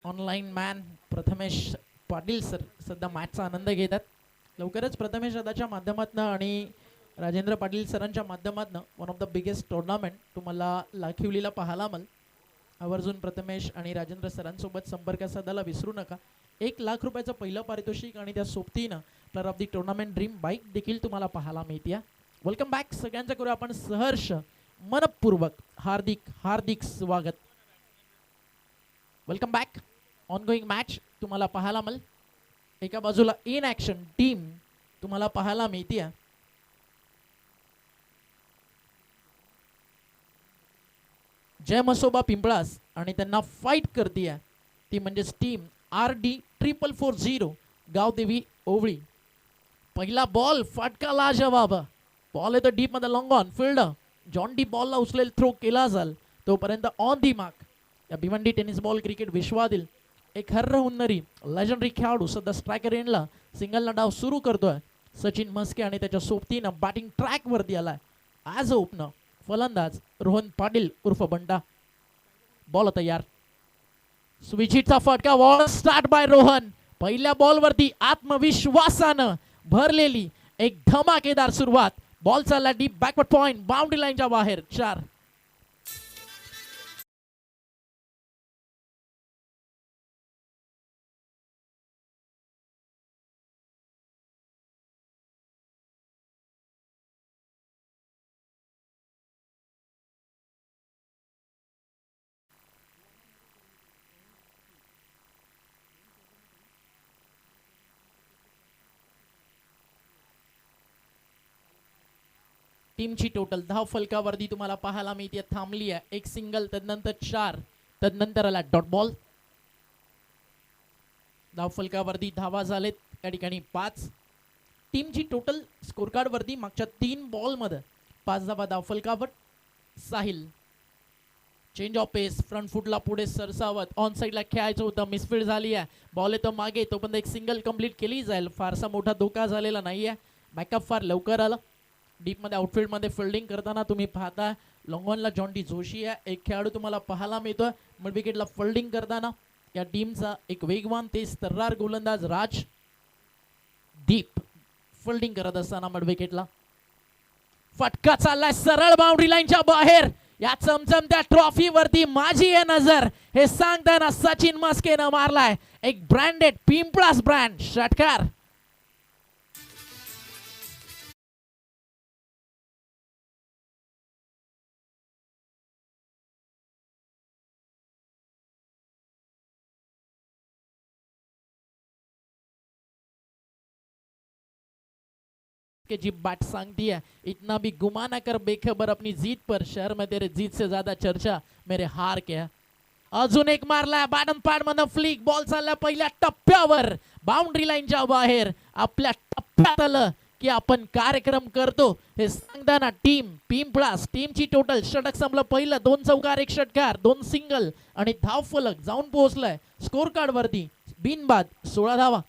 Online man Prathamesh Patil sir सध्या मॅचचा आनंद घेतात. लवकरच प्रथमेश दादाच्या माध्यमातून आणि राजेंद्र पाटील सरांच्या माध्यमातून one of the biggest tournament तुम्हाला लाखिवलीला पाहायला मिळेल. आवर्जून प्रथमेश आणि राजेंद्र सरांसोबत संपर्क साधायला विसरू नका. 1,00,000 रुपयाचं पहिलं पारितोषिक आणि त्या सोबतीनं player of the tournament dream bike देखील तुम्हाला पाहायला मिळते. वेलकम बॅक सगळ्यांचं करूया आपण सहर्ष मनपूर्वक हार्दिक हार्दिक स्वागत. Welcome back. ऑनगोईंग मॅच तुम्हाला पाहायला मिळेल. एका बाजूला इन ॲक्शन टीम तुम्हाला पाहायला मिळते. जय मसोबा पिंपळास आणि त्यांना फाईट करते ती म्हणजेच टीम RD4440 गावदेवी ओवळी. पहिला बॉल फटका लाजवाब. बॉल येतो डीप मध्ये long on field. John D बॉलला उचलेल थ्रो केला जाल तोपर्यंत ऑन दी मार्क. या भिवंडी टेनिस बॉल क्रिकेट विश्वातील एक हर्र हुन्नरी लेजंडरी खेळाडू सध्या स्ट्रायकर एंडला सिंगलला डाव सुरू करतोय. सचिन म्हस्के आणि त्याच्या सोबतीनं बॅटिंग ट्रॅक वरती आलाय. ॲज अ ओपनर फलंदाज रोहन पाटील उर्फ बंडा. बॉल तयार. स्विचिटचा फटका. Ball start by Rohan. पहिल्या बॉलवरती आत्मविश्वासानं भरलेली एक धमाकेदार सुरुवात. बॉल चालला डीप बॅकवर्ड पॉइंट बाउंड्री लाईनच्या बाहेर. 4. टीमची टोटल धाव फलकावरती तुम्हाला पाहायला मिळते थांबली आहे. एक सिंगल त्यानंतर 4 त्यानंतर आला डॉट बॉल. धाव फलकावरती धावा झालेत त्या ठिकाणी 5. टीमची टोटल स्कोर कार्ड वरती मागच्या 3 बॉल मध्ये 5 धावा धाव फलकावर. Sahil change of pace front फुटला पुढे सरसावत ऑन साईडला खेळायचं होतं. मिसफील्ड झाली आहे. बॉल येतो मागे तोपर्यंत एक सिंगल कंप्लीट केली जाईल. फारसा मोठा धोका झालेला नाहीये. बॅकअप फार लवकर आला. डीपमध्ये आउटफील्डमध्ये फिल्डिंग करताना तुम्ही पाहता लॉंगॉनला जॉन डी जोशी आहे एक खेळाडू तुम्हाला पाहायला मिळतोय. मिड विकेटला फिल्डिंग करताना या टीमचा एक वेगवान तेज तर्रार गोलंदाज राज दीप फिल्डिंग करत असताना मिड विकेटला फटका चाललाय सरळ बाउंड्री लाईनच्या बाहेर. या चमचमत्या ट्रॉफी वरती माझी आहे नजर हे सांगताना सचिन मस्केनं मारलाय एक ब्रँडेड पिंपळास ब्रँड षटकार. जी बात सांगती है इतना भी गुमा ना कर बेखबर अपनी जीत पर. शहर में तेरे जीत से ज्यादा चर्चा मेरे हार के है. अजून एक मारलाय बॅटन पॅड मधून फ्लिक. बॉल चालला पहिल्या टप्प्यावर बाउंड्री लाईनच्या बाहेर. आपल्या टप्प्यात आलं की आपण कार्यक्रम करतो हे सांगताना टीम पिंपळास टीमची टोटल षटक संपलं पहिलं. 2 चौकार 1 षटकार 2 सिंगल आणि धाव फलक जाऊन पोहोचलाय स्कोर कार्ड वरती बिनबाद 16 धावा.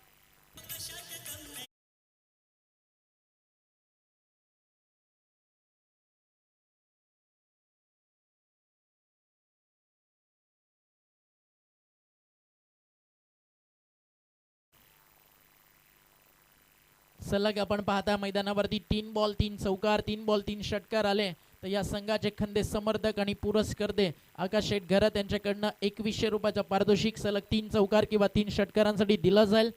सलग आपण पाहता मैदानावरती 3 बॉल 3 चौकार 3 बॉल 3 षटकार आले. तर या संघाचे खंदे समर्थक आणि पुरस्कर्ते आकाश शेठ घरत यांच्याकडनं 2100 रुपयाचा पारितोषिक सलग 3 चौकार किंवा 3 षटकारांसाठी दिलं जाईल.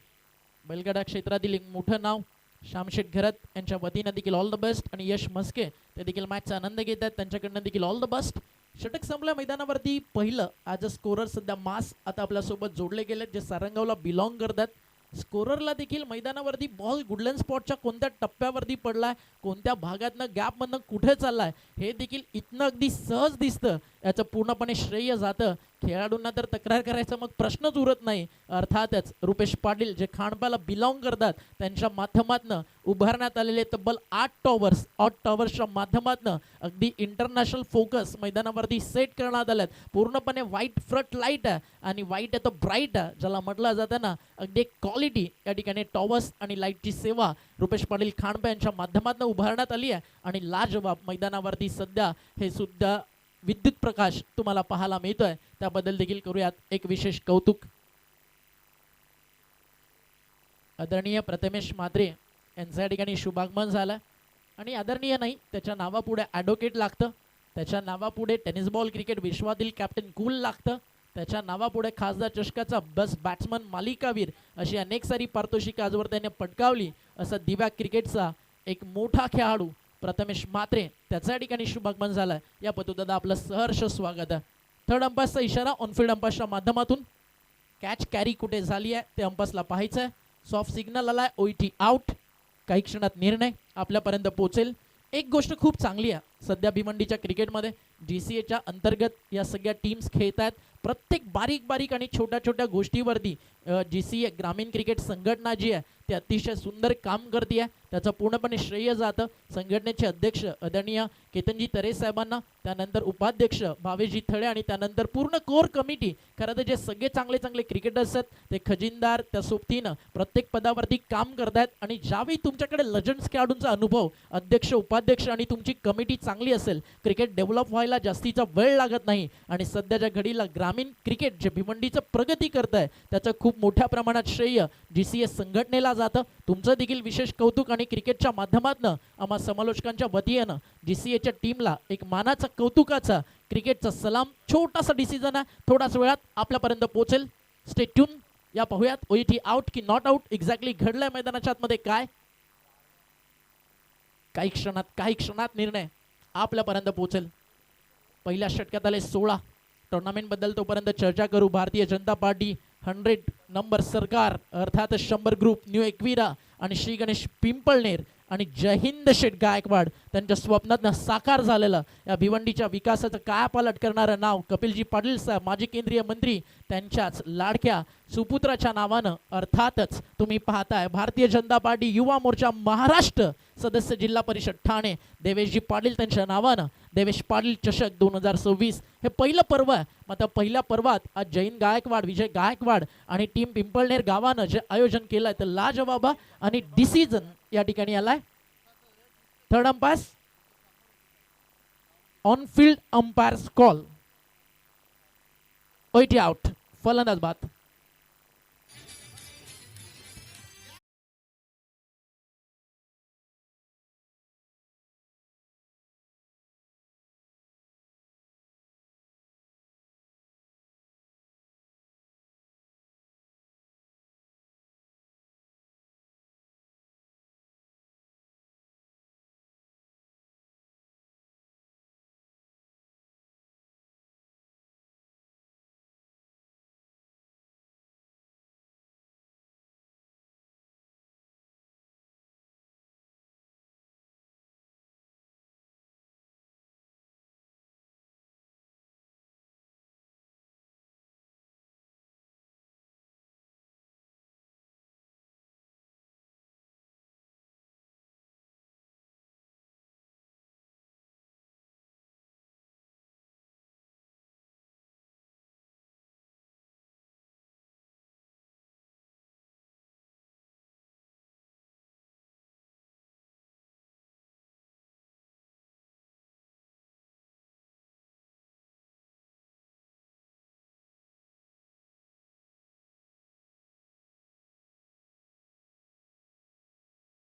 बैलगाडा क्षेत्रातील एक मोठं नाव श्यामशेठ घरत यांच्या वतीनं देखील ऑल द बेस्ट. आणि यश मस्के ते देखील मॅचचा आनंद घेतात त्यांच्याकडनं देखील ऑल द बेस्ट. षटक संपल्या मैदानावरती पहिलं ॲज अ स्कोरर सध्या मास आता आपल्यासोबत जोडले गेलेत जे सारंगावला बिलॉंग करतात. स्कोररला देखील मैदानावरती बॉल गुडलँड स्पॉटच्या कोणत्या टप्प्यावरती पडलाय कोणत्या भागातनं गॅपमधनं कुठे चाललाय हे देखील इथनं अगदी सहज दिसतं. याचं पूर्णपणे श्रेय जातं खेळाडूंना. तर तक्रार करायचा मग प्रश्नच उरत नाही. अर्थातच रुपेश पाटील जे खांडपाला बिलॉंग करतात त्यांच्या माध्यमातनं उभारण्यात आलेले तब्बल 8 टॉवर्सच्या माध्यमातनं अगदी इंटरनॅशनल फोकस मैदानावरती सेट करण्यात आल्यात. पूर्णपणे व्हाईट फ्रंट लाईट आहे आणि व्हाईट आहे तो ब्राईट आहे ज्याला म्हटलं जातं ना अगदी एक क्वालिटी या ठिकाणी टॉवर्स आणि लाईटची सेवा रुपेश पाटील खांडपा यांच्या माध्यमातून उभारण्यात आली आहे. आणि लाजवाब मैदानावरती सध्या हे सुद्धा विद्युत प्रकाश तुम्हाला पाहायला मिळतोय त्याबद्दल देखील करूयात एक विशेष कौतुक. आदरणीय प्रथमेश म्हात्रे यांच्या या ठिकाणी शुभागमन झालं आणि आदरणीय नाही, त्याच्या नावापुढे ॲडव्होकेट लागतं, त्याच्या नावापुढे टेनिस बॉल क्रिकेट विश्वातील कॅप्टन कूल लागतं, त्याच्या नावापुढे खासदार चषकाचा बेस्ट बॅट्समन मालिकावीर अशी अनेक सारी पारितोषिकं आजवर त्याने पटकावली. असा दिव्या क्रिकेटचा एक मोठा खेळाडू प्रथमेश म्हात्रे, त्याच्या या ठिकाणी शुभागमन झालं. या पद्धतीनं आपलं सहर्ष स्वागत आहे. थर्ड अंपायरचा इशारा ऑनफिल्ड अंपायरच्या माध्यमातून कॅच कॅरी कुठे झाली आहे ते अंपायरला पाहायचं आहे. सॉफ्ट सिग्नल आलाय, OET आउट. काही क्षणात निर्णय आपल्यापर्यंत पोहोचेल. एक गोष्ट खूप चांगली आहे, सध्या भिवंडीच्या क्रिकेटमध्ये GCAच्या अंतर्गत या सगळ्या टीम्स खेळत आहेत. प्रत्येक बारीक बारीक आणि छोट्या छोट्या गोष्टीवरती GCA ग्रामीण क्रिकेट संघटना जी आहे ते अतिशय सुंदर काम करते आहे. त्याचं पूर्णपणे श्रेय जातं संघटनेचे अध्यक्ष आदरणीय केतनजी तरे साहेबांना, त्यानंतर उपाध्यक्ष भावेशजी थळे आणि त्यानंतर पूर्ण कोर कमिटी. खरं तर जे सगळे चांगले चांगले क्रिकेटर्स आहेत ते खजिनदार त्या सोबतीनं प्रत्येक पदावरती काम करतायत. आणि ज्यावेळी तुमच्याकडे लेजंड्स खेळाडूंचा अनुभव, अध्यक्ष उपाध्यक्ष आणि तुमची कमिटी चांगली असेल, क्रिकेट डेव्हलप व्हायला जास्तीचा वेळ लागत नाही. आणि सध्याच्या घडीला ग्रामीण क्रिकेट जे भिवंडीचं प्रगती करत आहे त्याचं खूप मोठ्या प्रमाणात श्रेय GCA संघटनेला जातं. तुमचं देखील विशेष कौतुक आणि क्रिकेटच्या माध्यमातून आम्हा समालोचकांच्या वतीनं GCAच्या टीमला एक मानाचा कौतुकाचा क्रिकेटचा सलाम. छोटासा डिसिजन आहे, थोड्याच वेळात आपल्यापर्यंत पोहोचेल. Stay tune. या पाहूयात OET आउट की नॉट आउट, एक्झॅक्टली घडलंय मैदानाच्या आतमध्ये काय. काही क्षणात निर्णय आपल्यापर्यंत पोहोचेल. पहिल्या षटकात आले 16. टुर्नामेंट बद्दल तोपर्यंत चर्चा करू. भारतीय जनता पार्टी 100 नंबर सरकार अर्थात 100 ग्रुप, न्यू एकविरा आणि श्री गणेश पिंपळनेर आणि जय हिंद शेठ गायकवाड त्यांच्या स्वप्नातनं साकार झालेलं या भिवंडीच्या विकासाचं कायापालट करणारं नाव कपिलजी पाटील साहेब, माजी केंद्रीय मंत्री, त्यांच्याच लाडक्या सुपुत्राच्या नावानं अर्थातच तुम्ही पाहताय भारतीय जनता पार्टी युवा मोर्चा महाराष्ट्र सदस्य जिल्हा परिषद ठाणे देवेशजी पाटील त्यांच्या नावानं देवेश पाटील चषक 2026 हे पहिलं पर्व आहे. मग त्या पहिल्या पर्वात आज जैन गायकवाड, विजय गायकवाड आणि टीम पिंपळनेर गावानं जे आयोजन केलंय तर लाजवाब आणि डिसिजन या ठिकाणी आलाय. Third umpire on field umpires call. OET out. फलंदाज बाद.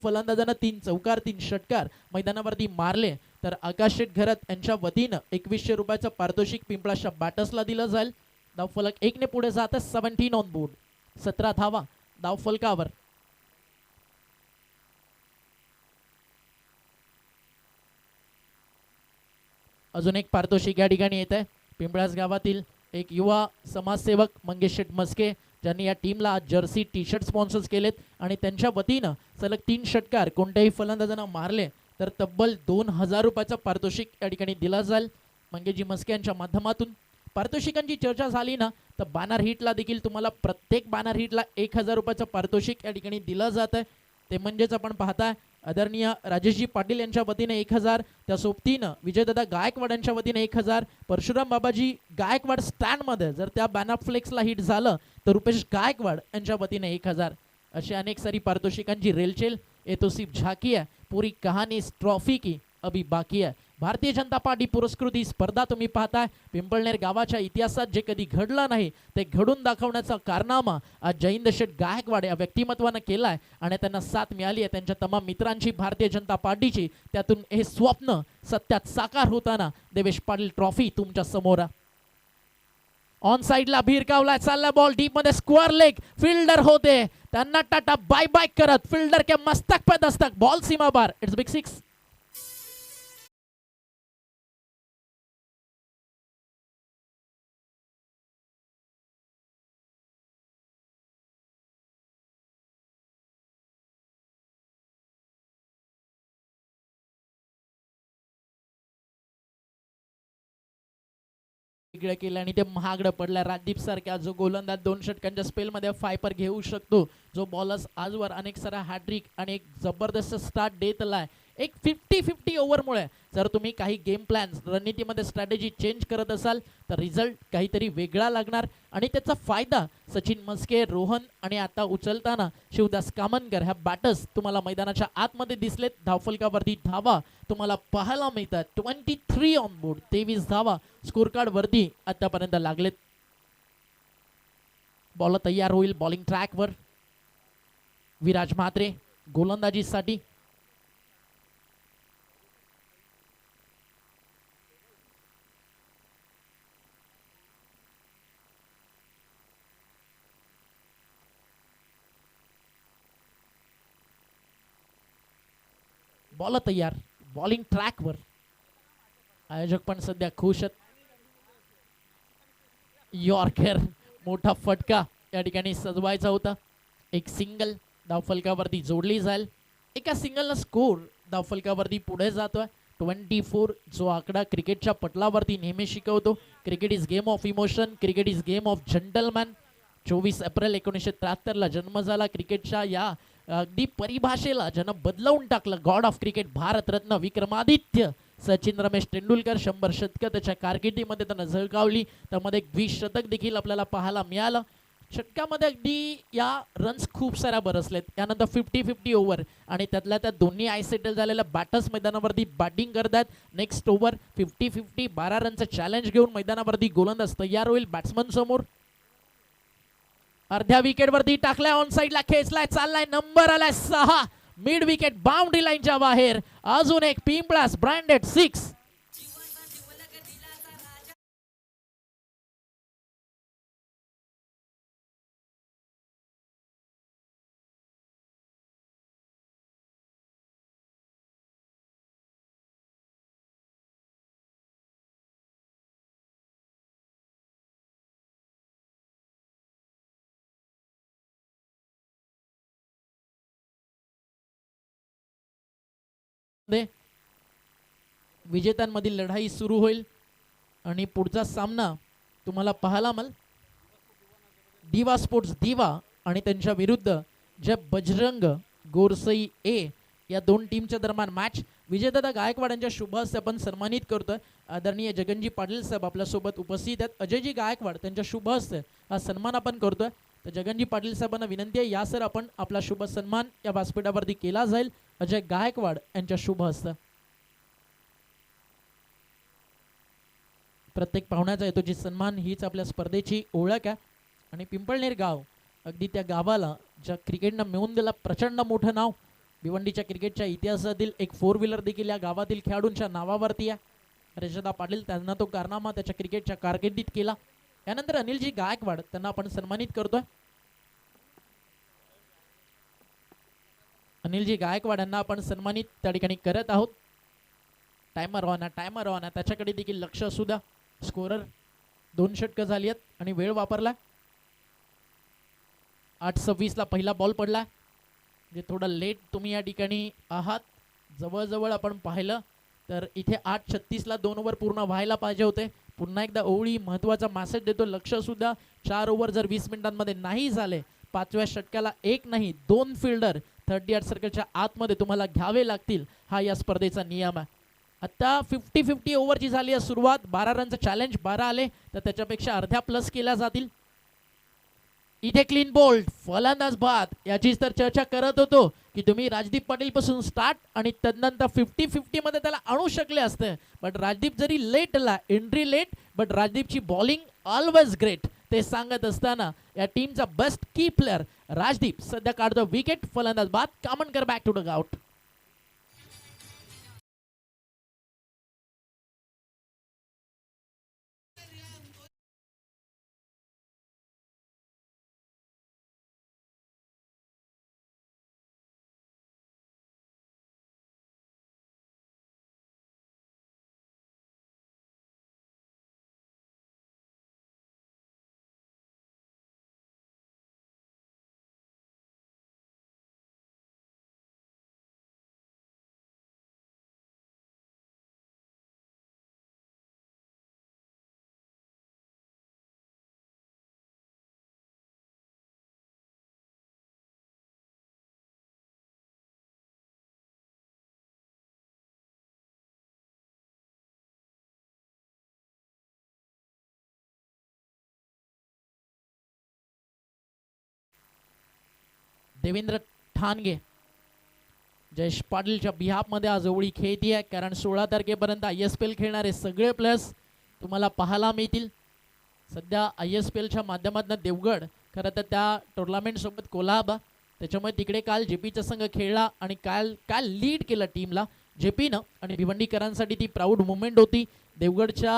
फलंदाजांना 3 चौकार 3 षटकार मैदानावरती मारले तर आकाश शेठ घरत यांच्या वतीनं 2100 रुपयाचं पारितोषिक पिंपळाच्या बॅटर्सला दिलं जाईल. धावफलक 1 ने पुढे जात आहे. 17 ऑन बोर्ड. 17 धावा धावफलकावर. अजून एक पारितोषिक या ठिकाणी येत आहे. पिंपळास गावातील एक युवा समाजसेवक मंगेश शेठ मस्के ज्यांनी या टीमला जर्सी टी शर्ट स्पॉन्सर्स केलेत आणि त्यांच्या वतीनं सलग 3 षटकार कोणत्याही फलंदाजांना मारले तर तब्बल 2000 रुपयाचं पारितोषिक या ठिकाणी दिलं जाईल. मंगेशजी मस्के यांच्या माध्यमातून पारितोषिकांची चर्चा झाली ना तर बॅनर हिटला देखील तुम्हाला प्रत्येक बॅनर हिटला 1000 रुपयाचं पारितोषिक या ठिकाणी दिलं जात आहे. ते म्हणजेच आपण पाहताय आदरणीय राजेशजी पाटील यांच्या वतीने 1000, त्या सोबतीनं विजयदादा गायकवाड यांच्या वतीने 1000, परशुराम बाबाजी गायकवाड स्टँडमध्ये जर त्या बॅनर फ्लेक्सला हिट झालं तर रुपेश गायकवाड यांच्या वतीने 1000. अशी अनेक सारी पारितोषिकांची रेलचेल ये तो सिर्फ झाकी है, पूरी कहानी इस ट्रॉफी की अभी बाकी है. भारतीय जनता पार्टी पुरस्कृत ही स्पर्धा तुम्ही पाहताय. पिंपळनेर गावाच्या इतिहासात जे कधी घडलं नाही ते घडून दाखवण्याचा कारनामा आज जयेंद्र शेठ गायकवाड या व्यक्तिमत्वानं केलाय आणि त्यांना साथ मिळाली आहे त्यांच्या तमाम मित्रांची, भारतीय जनता पार्टीची. त्यातून हे स्वप्न सत्यात साकार होताना देवेश पाटील ट्रॉफी तुमच्या समोर. ऑन साइडला भिरकावलाय, चालला बॉल डीप मध्ये, स्क्वेअर लेग, फिल्डर होते त्यांना टाटा बाय बाय करत फिल्डर के मस्तक पे Dastak, ball Seema bar. It's big six. वेगळं केलं आणि ते महागडं पडलं. राजदीप सारख्या जो गोलंदाज 2 षटकांच्या स्पेलमध्ये फायपर घेऊ शकतो, जो बॉलर्स आजवर अनेक सारा हॅट्रिक आणि एक जबरदस्त स्टार्ट देतलाय. एक 50-50 ओव्हरमुळे जर तुम्ही काही गेम प्लॅन रणनीतीमध्ये स्ट्रॅटेजी चेंज करत असाल तर रिझल्ट काहीतरी वेगळा लागणार आणि त्याचा फायदा सचिन मस्के, रोहन आणि आता उचलताना शिवदास कामनकर ह्या बॅटर्स तुम्हाला मैदानाच्या आतमध्ये दिसलेत. धावफलकावरती धावा तुम्हाला पाहायला मिळतात. 23 ऑन बोर्ड, 23 धावा स्कोर कार्ड वरती आतापर्यंत लागलेत. बॉल तयार होईल बॉलिंग ट्रॅकवर. विराज म्हात्रे गोलंदाजीसाठी. बॉल तयार बॉलिंग ट्रॅकवर. आयोजक पण सध्या खुश आहेत. यॉर्कर, मोठा फटका या ठिकाणी सजवायचा होता. एक सिंगल धावफलकावरती जोडली जाईल. एका सिंगलला स्कोर धावफलकावरती पुढे जातोय. 24 जो आकडा क्रिकेटच्या पटलावरती नेहमी शिकवतो. Cricket is game of emotion, cricket is game of gentleman. 24 April 1973 जन्म झाला. क्रिकेटच्या या अगदी परिभाषेला ज्यानं बदलवून टाकलं. God of cricket, Bharat Ratna Vikramaditya Sachin Ramesh Tendulkar. 100 शतकं त्याच्या कारकिर्दीमध्ये त्यानं झळकावली. त्यामध्ये 20 शतक देखील आपल्याला पाहायला मिळालं. षटकामध्ये अगदी या रन्स खूप साऱ्या बरसलेत. यानंतर 50-50 ओव्हर आणि त्यातल्या त्या दोन्ही आय सेटल झालेल्या बॅटर्स मैदानावरती बॅटिंग करतात. नेक्स्ट ओव्हर 50-50 12 रनचं चॅलेंज घेऊन मैदानावरती गोलंदाज तयार होईल बॅट्समन समोर. अर्ध्या विकेट वरती टाकलाय, ऑन साइडला खेचलाय, चाललाय, नंबर आलाय 6. मिड विकेट बाउंड्री लाईनच्या बाहेर. अजून एक पिंपळास ब्रँडेड 6. विजेत्यांमधील लढाई सुरू होईल आणि पुढचा सामना तुम्हाला पाहायला मिळेल. दिवा स्पोर्ट्स दिवा आणि त्यांच्या विरुद्ध जे बजरंग गोरसई ए या दोन टीमच्या दरम्यान मॅच. विजेता गायकवाड यांच्या शुभ हस्ते आपण सन्मानित करतोय. आदरणीय जगनजी पाटील साहेब आपल्यासोबत उपस्थित आहेत. अजयजी गायकवाड त्यांच्या शुभ हस्ते हा सन्मान आपण करतोय. तर जगनजी पाटील साहेबांना विनंती आहे या सर आपण आपला शुभ सन्मान या व्यासपीठावरती केला जाईल. अजय गायकवाड यांच्या शुभ हस्ते. प्रत्येक पाहुण्याचा हेतूची सन्मान हीच आपल्या स्पर्धेची ओळख आहे आणि पिंपळनेर गाव अगदी त्या गावाला ज्या क्रिकेटनं मिळवून दिला प्रचंड मोठं नाव. भिवंडीच्या क्रिकेटच्या इतिहासातील एक 4 व्हीलर देखील या गावातील खेळाडूंच्या नावावरती आहे. रजदा पाटील त्यांना तो कारनामा त्याच्या क्रिकेटच्या कारकिर्दीत केला. यानंतर अनिलजी गायकवाड त्यांना आपण सन्मानित करतोय. अनिलजी गायकवाड यांना आपण सन्मानित त्या ठिकाणी करत आहोत. टायमर ऑन आहे त्याच्याकडे देखील लक्ष असू द्या. स्कोरर 2 षटकं झाली आहेत आणि वेळ वापरला. 8:26 ला पहिला बॉल पडला. जे थोडं लेट तुम्ही या ठिकाणी आहात. जवळजवळ आपण पाहिलं तर इथे 8:36 ला 2 ओव्हर पूर्ण व्हायला पाहिजे होते. पुन्हा एकदा ओवळी महत्त्वाचा मेसेज देतो, लक्ष सुद्धा. 4 ओव्हर जर 20 मिनिटांमध्ये नाही झाले, 5व्या षटकाला 1 नाही 2 फिल्डर 38 सर्कलच्या आतमध्ये तुम्हाला घ्यावे लागतील. हा या स्पर्धेचा नियम आहे. आता 50-50 ओव्हरची झाली आहे सुरुवात. 12 रनचं चॅलेंज 12 आले तर त्याच्यापेक्षा अर्ध्या प्लस केल्या जातील. इथे क्लीन बोल्ड फलंदाज बाद याचीच तर चर्चा करत होतो की तुम्ही राजदीप पाटील पासून स्टार्ट आणि तदनंतर 50-50 मध्ये त्याला आणू शकले असते, बट राजदीप जरी लेट आला, एंट्री लेट, बट राजदीपची बॉलिंग ऑलवेज ग्रेट. ते सांगत असताना या टीमचा बेस्ट की प्लेअर राजदीप सध्या काढतो विकेट. फलंदाज बाद. Kamankar back to the out. Devendra Thange Jayesh पाटीलच्या बिहाफमध्ये आज ओळी खेळती आहे, कारण 16 तारखेपर्यंत ISPL खेळणारे सगळे प्लेयर्स तुम्हाला पाहायला मिळतील. सध्या ISPLच्या माध्यमातून देवगड खरं तर त्या टुर्नामेंटसोबत कोल्हाबा, त्याच्यामुळे तिकडे काल जेपीचा संघ खेळला आणि काल काल लीड केलं टीमला जेपीनं, आणि भिवंडीकरांसाठी ती प्राऊड मुवमेंट होती. देवगडच्या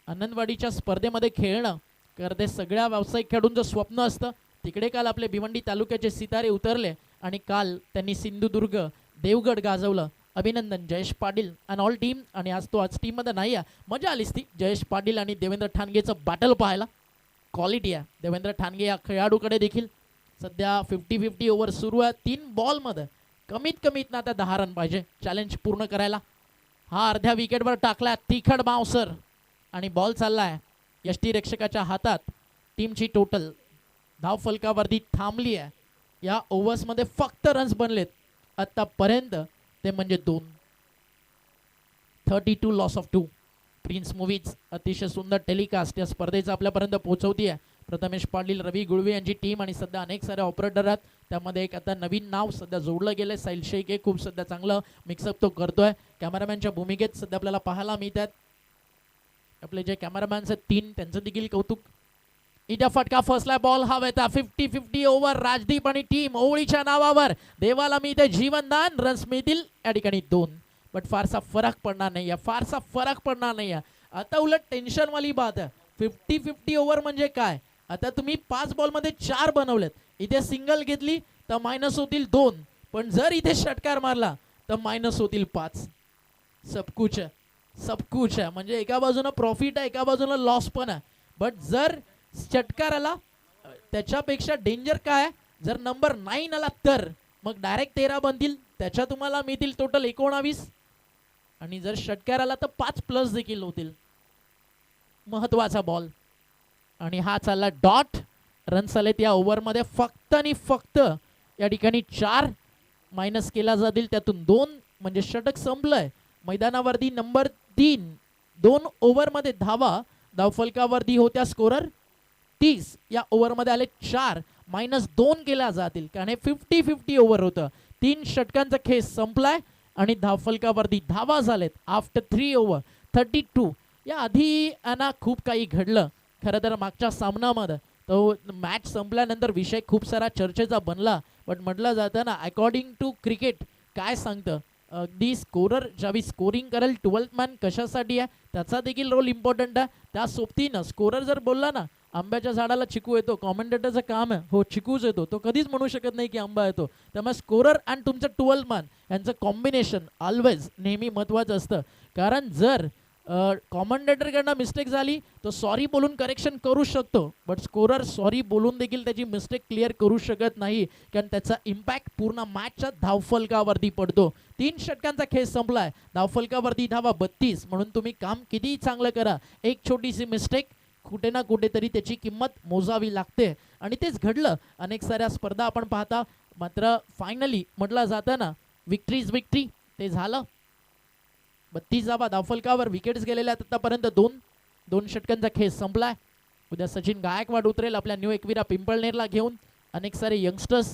आनंदवाडीच्या स्पर्धेमध्ये खेळणं खरं ते सगळ्या व्यावसायिक खेळाडूंचं स्वप्न असतं. तिकडे काल आपले भिवंडी तालुक्याचे सितारे उतरले आणि काल त्यांनी सिंधुदुर्ग देवगड गाजवलं. अभिनंदन Jayesh Patil and all team. आणि आज तो आज टीममध्ये नाही आहे, मजा आलीच ती जयेश पाटील आणि देवेंद्र ठाणगेचं बॅटल पाहायला. क्वालिटी आहे देवेंद्र ठाणगे या खेळाडूकडे देखील. सध्या 50-50 ओव्हर सुरू आहे. 3 बॉलमध्ये कमीत कमीत ना त्या 10 रन पाहिजे चॅलेंज पूर्ण करायला. हा अर्ध्या विकेटवर टाकला तिखट बाउन्सर आणि बॉल चाललाय यष्टीरक्षकाच्या हातात. टीमची टोटल धावफलकावरती थांबली आहे. या ओव्हर्समध्ये फक्त रन्स बनलेत आत्तापर्यंत ते म्हणजे 2. 32 लॉस ऑफ 2. प्रिन्स मूवीज अतिशय सुंदर टेलिकास्ट या स्पर्धेचं आपल्यापर्यंत पोहोचवती आहे. प्रथमेश पाटील, रवी गुळवे यांची टीम आणि सध्या अनेक सारे ऑपरेटर आहेत. त्यामध्ये एक आता नवीन नाव सध्या जोडलं गेलं साहिल शेख. हे खूप सध्या चांगलं मिक्सअप तो करतोय. कॅमेरामॅनच्या भूमिकेत सध्या आपल्याला पाहायला मिळतात. आपले जे कॅमेरामॅन्स आहेत 3 त्यांचं देखील कौतुक. इथे फटका फसला, बॉल हवेता. 50-50 ओव्हर राजदीप आणि टीम ओळीच्या नावावर देवाला मिळते जीवनदान. रन्स मिळतील या ठिकाणी 2, बट फारसा फरक पडणार नाही आहे. आता उलट टेन्शनवाली बात आहे. 50-50 ओव्हर म्हणजे काय, आता तुम्ही 5 बॉलमध्ये 4 बनवलेत. इथे सिंगल घेतली तर मायनस होतील 2, पण जर इथे षटकार मारला तर मायनस होतील 5. सबकुच आहे म्हणजे एका बाजूनं प्रॉफिट आहे, एका बाजूनं लॉस पण आहे. बट जर षटकार आला त्याच्यापेक्षा डेंजर काय, जर नंबर 9 आला तर मग डायरेक्ट 13 बनतील, त्याच्या तुम्हाला मिळतील टोटल 19. आणि जर षटकार आला तर 5 प्लस देखील होतील. महत्वाचा बॉल आणि हा चालला डॉट. रन्स आलेत या ओव्हरमध्ये फक्त आणि फक्त या ठिकाणी 4 मायनस केला जातील, त्यातून 2 म्हणजे षटक संपलंय. मैदानावरती नंबर 3 2 ओव्हरमध्ये धावा. धावफलकावरती होत्या स्कोरर 30. या ओव्हरमध्ये आले 4 मायनस 2 केल्या जातील, कारण हे 50-50 ओव्हर होतं. 3 षटकांचा खेळ संपलाय आणि धावफलकावरती धावा झालेत आफ्टर 3 ओव्हर 32. या आधी ना खूप काही घडलं खरं तर मागच्या सामन्यामध्ये. तो मॅच संपल्यानंतर विषय खूप सारा चर्चेचा बनला, बट म्हटलं जातं ना अकॉर्डिंग टू क्रिकेट काय सांगतं, अगदी स्कोरर ज्यावेळी स्कोरिंग करेल 12th मॅन कशासाठी आहे त्याचा देखील रोल इम्पॉर्टंट आहे. त्या सोबतीनं स्कोरर जर बोलला ना आंब्याच्या झाडाला चिकू येतो, कॉमेंटेटरचं काम आहे हो चिकूच येतो, तो कधीच म्हणू शकत नाही की आंबा येतो. त्यामुळे स्कोरर आणि तुमचं 12th मॅन यांचं कॉम्बिनेशन ऑलवेज नेहमी महत्त्वाचं असतं. कारण जर कॉमेंटेटरकडनं मिस्टेक झाली तो सॉरी बोलून करेक्शन करू शकतो, बट स्कोरर सॉरी बोलून देखील त्याची मिस्टेक क्लिअर करू शकत नाही, कारण त्याचा इम्पॅक्ट पूर्ण मॅचच्या धावफलकावरती पडतो. 3 षटकांचा खेळ संपलाय, धावफलकावरती धावा 32. म्हणून तुम्ही काम कितीही चांगलं करा, एक छोटीशी मिस्टेक कुठे ना कुठेतरी त्याची किंमत मोजावी लागते. आणि तेच घडलं अनेक साऱ्या स्पर्धा आपण पाहता. मात्र फायनली म्हटलं जातं ना विक्ट्री इज विक्ट्री, ते झालं. 32 धावा धावफलकावर, विकेट्स गेलेल्या आहेत आतापर्यंत 2 षटकांचा खेळ संपलाय. उद्या सचिन गायकवाड उतरेल आपल्या न्यू एकविरा पिंपळनेरला घेऊन. अनेक सारे यंगस्टर्स,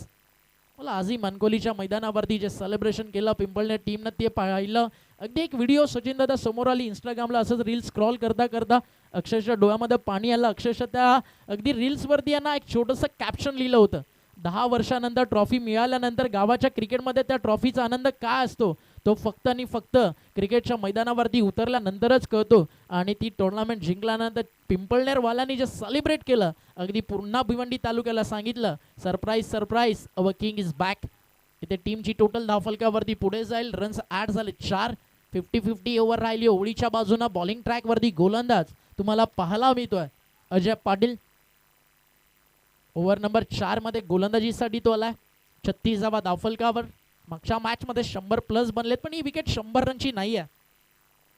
मला आजही मानकोलीच्या मैदानावरती जे सेलिब्रेशन केलं पिंपळनेर टीमनं ते पाहिलं. अगदी एक व्हिडिओ सचिन दादा समोर आली इंस्टाग्रामला, असंच रील स्क्रॉल करता करता अक्षरशः डोळ्यामध्ये पाणी आलं. अक्षरशः त्या अगदी रील्सवरती यांना एक छोटंसं कॅप्शन लिहिलं होतं, 10 वर्षानंतर ट्रॉफी मिळाल्यानंतर गावाच्या क्रिकेटमध्ये त्या ट्रॉफीचा आनंद काय असतो तो फक्त आणि फक्त क्रिकेटच्या मैदानावरती उतरल्यानंतरच कळतो. आणि ती टुर्नामेंट जिंकल्यानंतर पिंपळनेरवाल्यांनी जे सेलिब्रेट केलं, अगदी पूर्ण भिवंडी तालुक्याला सांगितलं surprise surprise our king is back. इथे टीमची टोटल धावफलकावरती पुढे जाईल. रन्स ॲड झाले 4. 50-50 ओव्हर राहिली. ओवळीच्या बाजूनं बॉलिंग ट्रॅकवरती गोलंदाज तुम्हाला पाहायला मिळतोय अजय पाटील. ओव्हर नंबर 4 मध्ये गोलंदाजीसाठी तो आलाय. 36वा धावफलकावर. मागच्या मॅचमध्ये 100+ बनलेत, पण ही विकेट 100 रनची नाही आहे.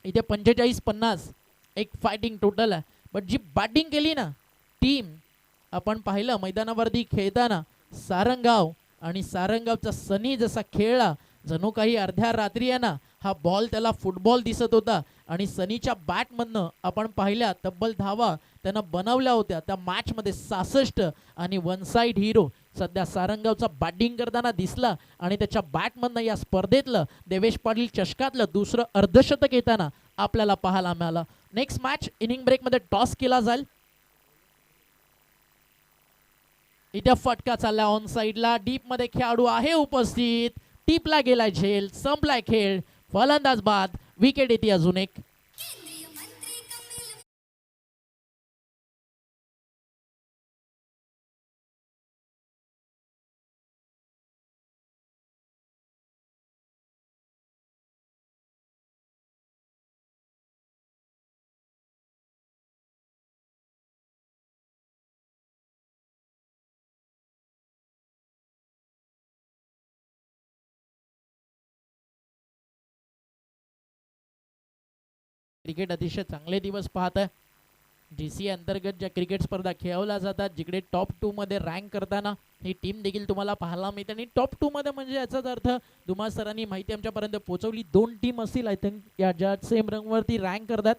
इथे 45-50 एक फायटिंग टोटल आहे. बट जी बॅटिंग केली ना टीम, आपण पाहिलं मैदानावरती खेळताना सारंगाव आणि सारंगावचा सनी जसा खेळला, जणू काही अर्ध्या रात्री आहे ना हा बॉल त्याला फुटबॉल दिसत होता. आणि सनीच्या बॅटमधनं आपण पाहिल्या तब्बल धावा त्यानं बनवल्या होत्या त्या मॅचमध्ये 66. आणि वन साईड हिरो सध्या सारंगावचा बॅटिंग करताना दिसला. आणि त्याच्या बॅटमधनं या स्पर्धेतलं देवेश पाटील चषकातलं दुसरं अर्धशतक येताना आपल्याला पाहायला मिळालं. नेक्स्ट मॅच इनिंग ब्रेकमध्ये टॉस केला जाईल. इथे फटका चालला ऑन साईडला. डीप मध्ये खेळाडू आहे उपस्थित. टीपला गेलाय झेल. संपलाय खेळ. फलंदाज बाद. विकेट येते अजून एक. क्रिकेट अतिशय चांगले दिवस पाहत आहे. GCA अंतर्गत ज्या क्रिकेट स्पर्धा खेळवल्या जातात, जिकडे टॉप 2 मध्ये रँक करताना ही टीम देखील तुम्हाला पाहायला मिळते. आणि टॉप 2 मध्ये म्हणजे याचाच अर्थ धुमाळ सरांनी माहिती आमच्यापर्यंत पोहोचवली. 2 टीम असतील आय थिंक या ज्या सेम रंगवरती रँक करतात.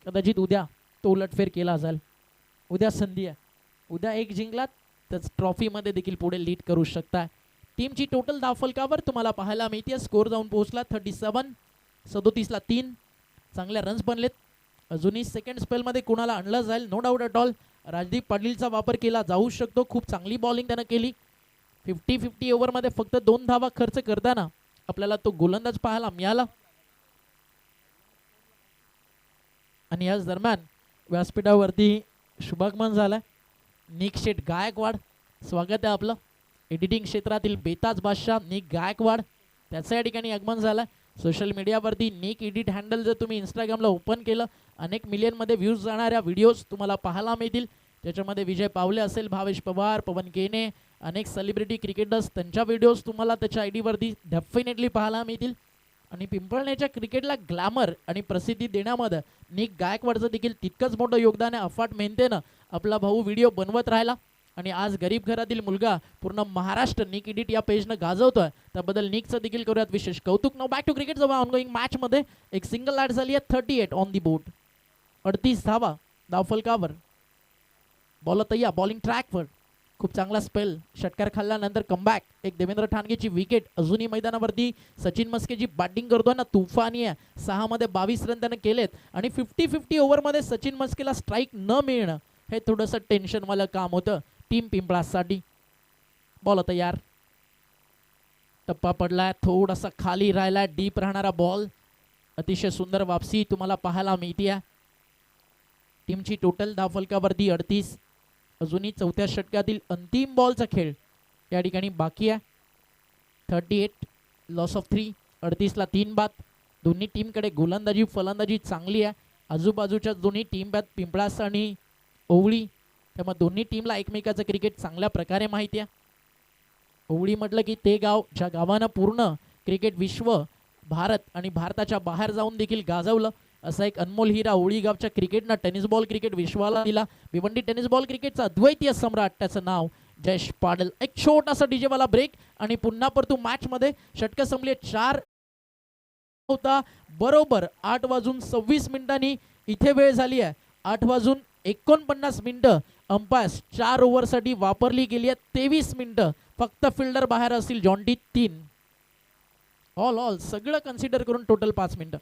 कदाचित उद्या तो उलटफेर केला जाईल. उद्या संधी आहे. उद्या एक जिंकलात तर ट्रॉफीमध्ये देखील पुढे लीड करू शकता. टीमची टोटल धावफलकावर तुम्हाला पाहायला मिळते. स्कोर जाऊन पोहोचला 37. 37ला 3. चांगल्या रन्स बनलेत. अजूनही सेकंड स्पेलमध्ये कुणाला आणलं जाईल no doubt at all. Rajdeep पाटीलचा वापर केला जाऊ शकतो. खूप चांगली बॉलिंग त्यानं केली. 50-50 ओव्हरमध्ये फक्त 2 धावा खर्च करताना आपल्याला तो गोलंदाज पाहायला मिळाला. आणि याच दरम्यान व्यासपीठावरती शुभागमन झालाय. निक शेठ गायकवाड, स्वागत आहे आपलं. एडिटिंग क्षेत्रातील बेताज बादशाह निक गायकवाड, त्याचं या ठिकाणी आगमन झालं. सोशल मीडियावरती निक एडिट हँडल जर तुम्ही इंस्टाग्रामला ओपन केलं, अनेक मिलियनमध्ये व्ह्यूज जाणाऱ्या व्हिडिओज तुम्हाला पाहायला मिळतील. त्याच्यामध्ये विजय पावले असेल, भावेश पवार, पवन केने, अनेक सेलिब्रिटी क्रिकेटर्स त्यांच्या व्हिडिओज तुम्हाला त्याच्या ID वरती डेफिनेटली पाहायला मिळतील. आणि पिंपळनेरच्या क्रिकेटला ग्लॅमर आणि प्रसिद्धी देण्यामध्ये निक गायकवाडचं देखील तितकंच मोठं योगदान आहे. अफाट मेहनतीनं आपला भाऊ व्हिडिओ बनवत राहिला आणि आज गरीब घरातील मुलगा पूर्ण महाराष्ट्र निक एडिट या पेजनं गाजवतोय. त्याबद्दल निकचं देखील करूयात विशेष कौतुक. Now back to cricket. जवळ ऑनगोईंग मॅचमध्ये एक सिंगल ॲड झाली आहे. 38 ऑन दी बोर्ड. 38 धावा धावफलकावर. बॉलर तैयार. बॉलिंग ट्रॅकवर. खूप चांगला स्पेल. षटकार खाल्ल्यानंतर कमबॅक. एक देवेंद्र ठाणगेची विकेट. अजूनही मैदानावरती सचिन मस्के जी बॅटिंग करतोय ना तुफानी आहे. 6 मध्ये 22 रन त्याने केलेत. आणि 50-50 ओव्हरमध्ये सचिन मस्केला स्ट्राईक न मिळणं हे थोडंसं टेन्शनवालं काम होतं टीम पिंपळासाठी. बॉल तयार. टप्पा पडलाय. थोडासा खाली राहिला. डीप राहणारा बॉल. अतिशय सुंदर वापसी तुम्हाला पाहायला मिळते. टीमची टोटल धावफलकावरती 38. अजूनही चौथ्या षटकातील अंतिम बॉलचा खेळ या ठिकाणी बाकी आहे. 38 लॉस ऑफ 3. 38ला 3 बाद. दोन्ही टीमकडे गोलंदाजी फलंदाजी चांगली आहे. आजूबाजूच्या दोन्ही टीम आहेत पिंपळास आणि ओवळी. त्यामुळे दोन्ही टीमला एकमेकाचं क्रिकेट चांगल्या प्रकारे माहिती आहे. ओवळी म्हटलं की ते गाव ज्या गावानं पूर्ण क्रिकेट विश्व, भारत आणि भारताच्या बाहेर जाऊन देखील गाजवलं. असा एक अनमोल हिरा ओवळी गावच्या क्रिकेटनं टेनिस बॉल क्रिकेट विश्वाला दिला. भिवंडी टेनिस बॉल क्रिकेटचा अद्वितीय सम्राट, त्याचं नाव जयेश पाटील. एक छोटासा डीजे वाला ब्रेक आणि पुन्हा परतू मॅच मध्ये. षटक संपले 4 होता. बरोबर 8:26 इथे वेळ झाली आहे. 8:26 49 मिनिटं अंपायर्स 4 ओव्हरसाठी वापरली गेली आहेत. 23 मिनिटं फक्त फिल्डर बाहेर असतील. जॉन्टी 3. ऑल सगळं कन्सिडर करून टोटल 5 मिनिटं.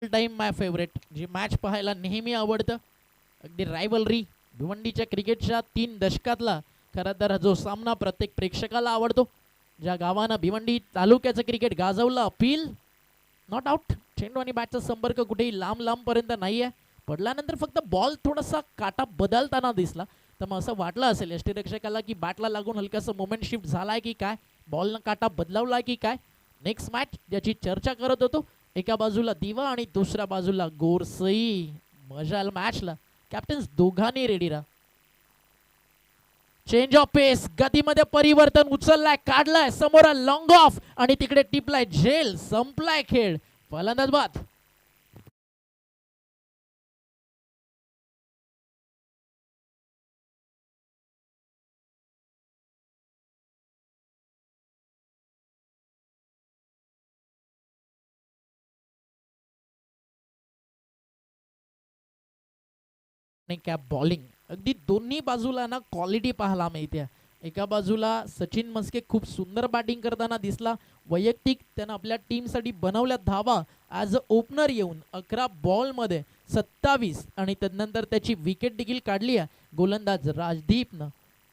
टाइम माय फेवरेट, जी मॅच पाहायला नेहमी आवडतं. अगदी रायव्हलरी भिवंडीच्या क्रिकेटच्या 3 दशकातला खरं तर जो सामना प्रत्येक प्रेक्षकाला आवडतो. ज्या गावानं भिवंडी तालुक्याचं क्रिकेट गाजवलं. Appeal not out. चेंडू आणि बॅटचा संपर्क कुठेही लांब लांबपर्यंत नाही आहे. पडल्यानंतर फक्त बॉल थोडासा काटा बदलताना दिसला. तर मग असं वाटलं असेल यष्टीरक्षकाला की बॅटला लागून हलकासा मोमेंट शिफ्ट झालाय की काय, बॉलनं काटा बदलावलाय की काय. नेक्स्ट मॅच ज्याची चर्चा करत होतो, एका बाजूला दिवा आणि दुसऱ्या बाजूला गोरसई. मजा मॅचला. कॅप्टन्स दोघांनी रेडी राहा. चेंज ऑफ पेस, गतीमध्ये परिवर्तन, उचललाय, काढलाय, समोर लॉंग ऑफ आणि तिकडे टिपलाय झेल. संपलाय खेळ. फलंदाज बाद. कॅप बॉलिंग अगदी दोन्ही बाजूला ना क्वालिटी पाहायला मिळते. एका बाजूला सचिन मस्के खूप सुंदर बॅटिंग करताना दिसला. वैयक्तिक त्यानं आपल्या टीमसाठी बनवल्या धावा. ॲज अ ओपनर येऊन 11 बॉलमध्ये 27 आणि त्यानंतर त्याची विकेट देखील काढली आहे. गोलंदाज राजदीपनं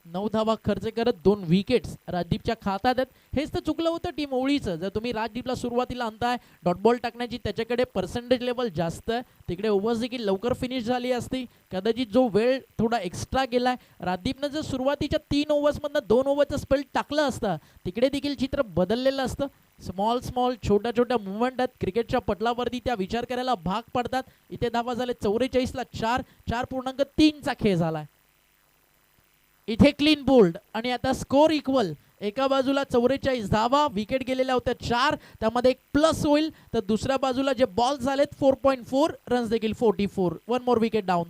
9 धावा खर्च करत 2 विकेट्स राजदीपच्या खात्यात आहेत. हेच तर चुकलं होतं टीम ओवळीचं. जर तुम्ही राजदीपला सुरुवातीला आणताय, डॉट बॉल टाकण्याची त्याच्याकडे पर्सेंटेज लेवल जास्त आहे, तिकडे ओव्हर्स देखील लवकर फिनिश झाली असती. कदाचित जो वेळ थोडा एक्स्ट्रा गेलाय. राजदीपनं जर सुरुवातीच्या 3 ओव्हर्समधनं 2 ओव्हरचं स्पेल टाकलं असतं, तिकडे देखील चित्र बदललेलं असतं. स्मॉल छोट्या छोट्या मुवमेंट आहेत क्रिकेटच्या पटलावरती, त्या विचार करायला भाग पडतात. इथे धावा झाले 44ला 4. 4.3चा खेळ झालाय. इथे क्लीन बोल्ड आणि आता स्कोर इक्वल. एका बाजूला 44 धावा, विकेट गेलेल्या होत्या 4, त्यामध्ये एक प्लस होईल. तर दुसऱ्या बाजूला जे बॉल झालेत 4.4 रन्स देखील 44. 1 मोर विकेट डाऊन.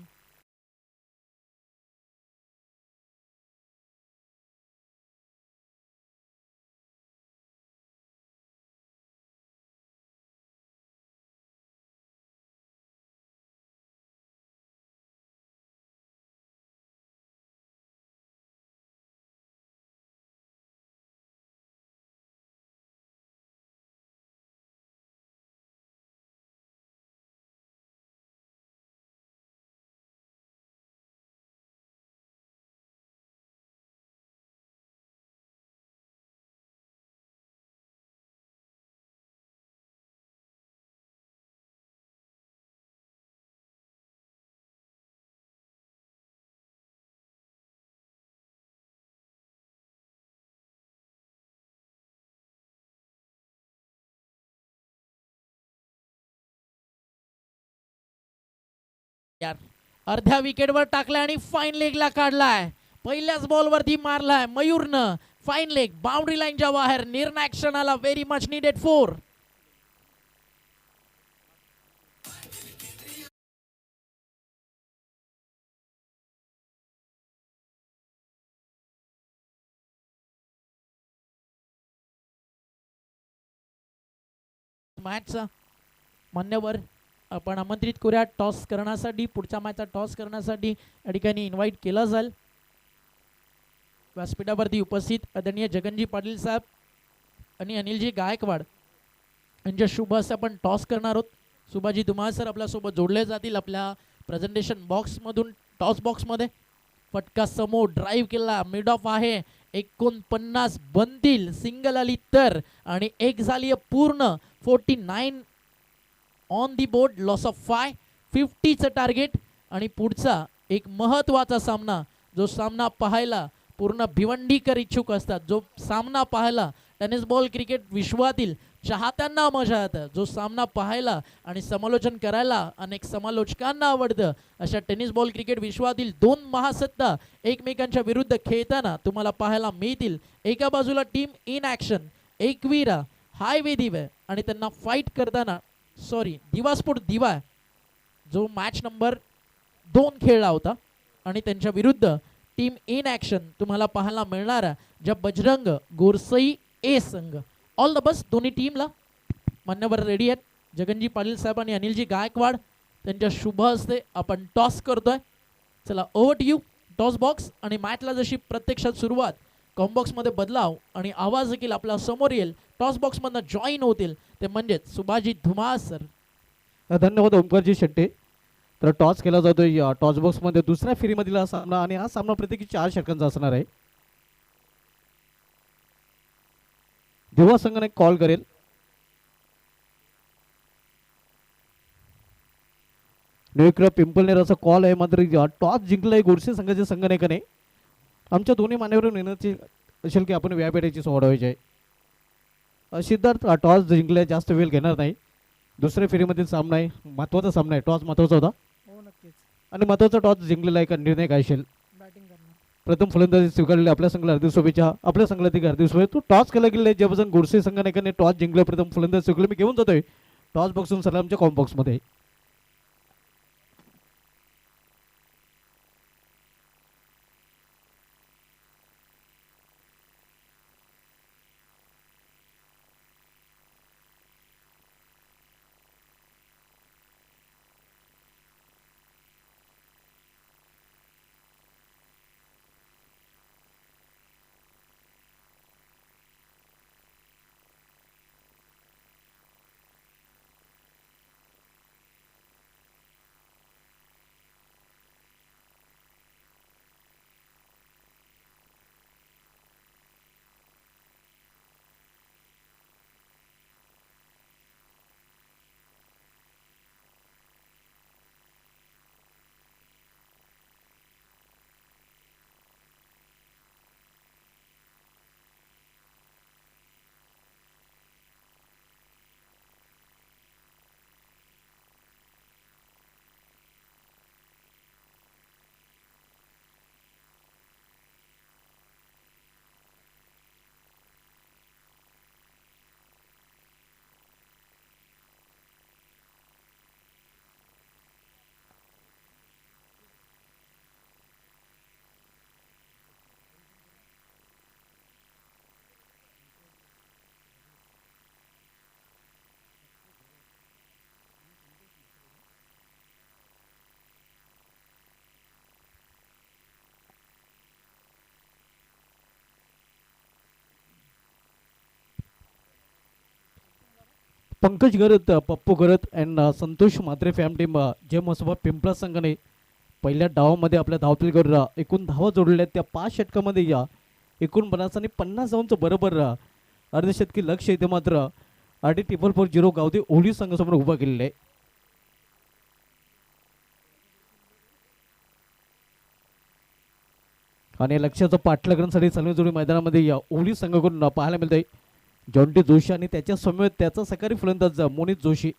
यार अर्ध्या विकेटवर टाकलाय आणि फाईन लेगला काढलाय. पहिल्याच बॉलवरती मारलाय मयूरनं फाईन लेग बाउंड्री लाईनच्या बाहेर. निर्णायक क्षणाला व्हेरी मच नीडेड 4. मॅचचा मान्यवर आपण आमंत्रित करूया टॉस करण्यासाठी. पुढच्या मॅचचा टॉस करण्यासाठी या ठिकाणी इन्व्हाइट केला जाईल. व्यासपीठावरती उपस्थित आदरणीय जगनजी पाटील साहेब आणि अनिलजी गायकवाड यांच्या शुभ हस्ते आपण टॉस करणार आहोत. सुभाजी धुमाळ सर आपल्यासोबत जोडले जातील आपल्या प्रेझेंटेशन बॉक्समधून. टॉस बॉक्समध्ये फटका समोर ड्राईव्ह केला मिड ऑफ आहे. 49 बनतील सिंगल आली तर आणि एक झाली पूर्ण 49 on the board. Loss of 5 50चं टार्गेट. आणि पुढचा एक महत्त्वाचा सामना जो सामना पाहायला पूर्ण भिवंडीकर इच्छुक असतात. जो सामना पाहायला टेनिस बॉल क्रिकेट विश्वातील चाहत्यांना मजा येतं. जो सामना पाहायला आणि समालोचन करायला अनेक समालोचकांना आवडतं. अशा टेनिस बॉल क्रिकेट विश्वातील 2 महासत्ता एकमेकांच्या विरुद्ध खेळताना तुम्हाला पाहायला मिळतील. एका बाजूला team in action Ekvira highway दिवे आणि त्यांना फाईट करताना दिवास्फोट दिवा जो मॅच नंबर 2 खेळला होता आणि त्यांच्या विरुद्ध टीम इन ॲक्शन तुम्हाला पाहायला मिळणारा ज्या बजरंग गोरसई ए संघ. ऑल द बेस्ट दोन्ही टीमला. मान्यवर रेडी आहेत. जगनजी पाटील साहेब आणि अनिलजी गायकवाड त्यांच्या शुभ हस्ते आपण टॉस करतोय. चला over to you. Toss box आणि मॅचला जशी प्रत्यक्षात सुरुवात कॉम्बॉक्समध्ये बदलाव आणि आवाज देखील आपल्या समोर येईल. टॉस बॉक्समधनं जॉईन होतील ते म्हणजेच सुभाजी धुमाळ सर. धन्यवाद ओमकारजी शेट्टे. तर टॉस केला जातोय टॉस बॉक्समध्ये दुसऱ्या फेरीमधील हा सामना आणि हा सामना प्रत्येकी 4 षटकांचा असणार आहे. दिवा संघाने कॉल करेल. न्यूक्रॉप पिंपलनेर असा कॉल आहे. मात्र टॉस जिंकलाय गोडसे संघाच्या संघनायकाने. आमच्या दोन्ही मान्यवर विनंती असेल की आपण व्यापेटाची सोडवायची आहे. सिद्धार्थ टॉस जिंकलाय जास्त वेळ घेणार नाही. दुसऱ्या फेरीमधील सामना आहे महत्त्वाचा सामना आहे. टॉस महत्त्वाचा होता आणि महत्त्वाचा टॉस जिंकलेला आहे का निर्णय काय असेल. प्रथम फलंदाजी स्वीकारलेली आपल्या संघाला हार्दिक शुभेच्छा. आपल्या संघाला ती हार्दिक शुभेच्छा. तो टॉस केला गेला जेव्हा गोडसे संघाने टॉस जिंकले प्रथम फलंदाजी स्वीकारले. मी घेऊन जातोय टॉस बॉक्सून सलामच्या कॉम बॉक्समध्ये. Pankaj Garat, Pappu Garat and Santosh Mhatre fam team जे मसोबा पिंपळा संघाने पहिल्या डावामध्ये आपल्या धावफलकावर एकूण धावा जोडलेल्या आहेत. त्या 5 षटकामध्ये एकूण 50 आणि 50 धावांचं बरोबर अर्धशतकी लक्ष येते. मात्र RD440 गावते ओली संघासमोर उभा केलेलं आहे. आणि लक्ष्याचं पाठलाग करण्यासाठी सलमीजोडी मैदानामध्ये या ओली संघाकडून पाहायला मिळतंय. जॉन्टी जोशी आणि त्याच्या समवेत त्याचा सकारी फलंदाज मोनित जोशी.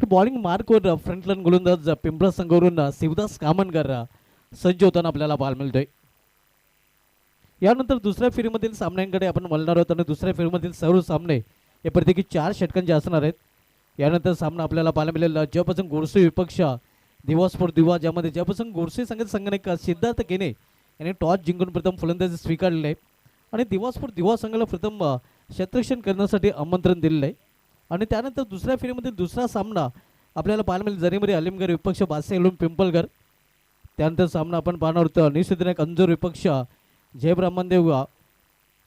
बॉलिंग मार्कवर फ्रंटलाईन गोलंदाज पिंपळा संघावरून शिवदास कामनकर सज्ज होताना आपल्याला पाहायला मिळतोय. यानंतर दुसऱ्या फेरीमधील सामन्यांकडे आपण वळणार आहोत आणि दुसऱ्या फेरीमधील सर्व सामने हे प्रत्येकी 4 षटकांचे असणार आहेत. यानंतर सामना आपल्याला पाहायला मिळेल ज्यापासून गोडसे विपक्ष दिवासपूर दिवा, ज्यामध्ये ज्यापासून गोडसे संघाचे संघनायक सिद्धार्थ केने यांनी टॉस जिंकून प्रथम फलंदाजी स्वीकारलेली आहे आणि दिवासपूर दिवा संघाला प्रथम क्षेत्ररक्षण करण्यासाठी आमंत्रण दिलेलं आहे. आणि त्यानंतर दुसऱ्या फेरीमधील दुसरा सामना आपल्याला पाहायला मिळेल जरीमरी अलिमगर विपक्ष बासेलून पिंपळगर. त्यानंतर सामना आपण पाहणार आहोत निषेधनायक अंजूर विपक्ष जय ब्राह्मणदेव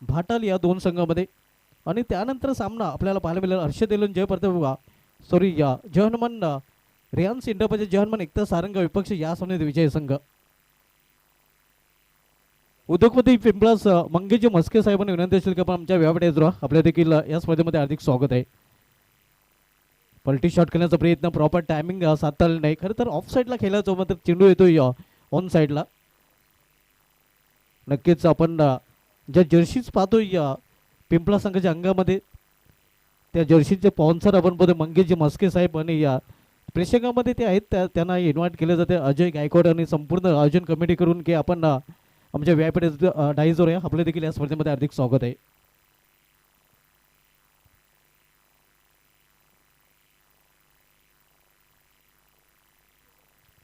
भाटाल या 2 संघामध्ये. आणि त्यानंतर सामना आपल्याला पाहायला मिळेल हर्षद एलून जय प्रताप सॉरी या जय हनुमान रियान्स इंडपाचे जय हनुमान एकता सारंग विपक्ष या सामन्यात विजय संघ. उद्योगपती पिंपळास मंगेश मस्के साहेबांनी विनंती असेल की आपण आमच्या व्यापार आपल्या देखील या स्पर्धेमध्ये हार्दिक स्वागत आहे. पलटी शॉट खेळण्याचा प्रयत्न प्रॉपर टायमिंग साधता आला नाही. खरं तर ऑफ साईडला खेळायचं मात्र चेंडू येतोय ऑन साईडला. नक्कीच आपण ज्या जर्सीज पाहतोय पिंपळा संघाच्या अंगामध्ये त्या जर्सीचे स्पॉन्सर आपण बघतो मंगेशजी मस्के साहेब आणि या प्रेक्षकांमध्ये ते आहेत त्यांना इन्व्हाइट केले जाते. अजय गायकवाड आणि संपूर्ण आयोजन कमिटी करून की आपण आमच्या व्यापारी डाईजवर आहे आपले देखील या स्पर्धेमध्ये हार्दिक स्वागत आहे.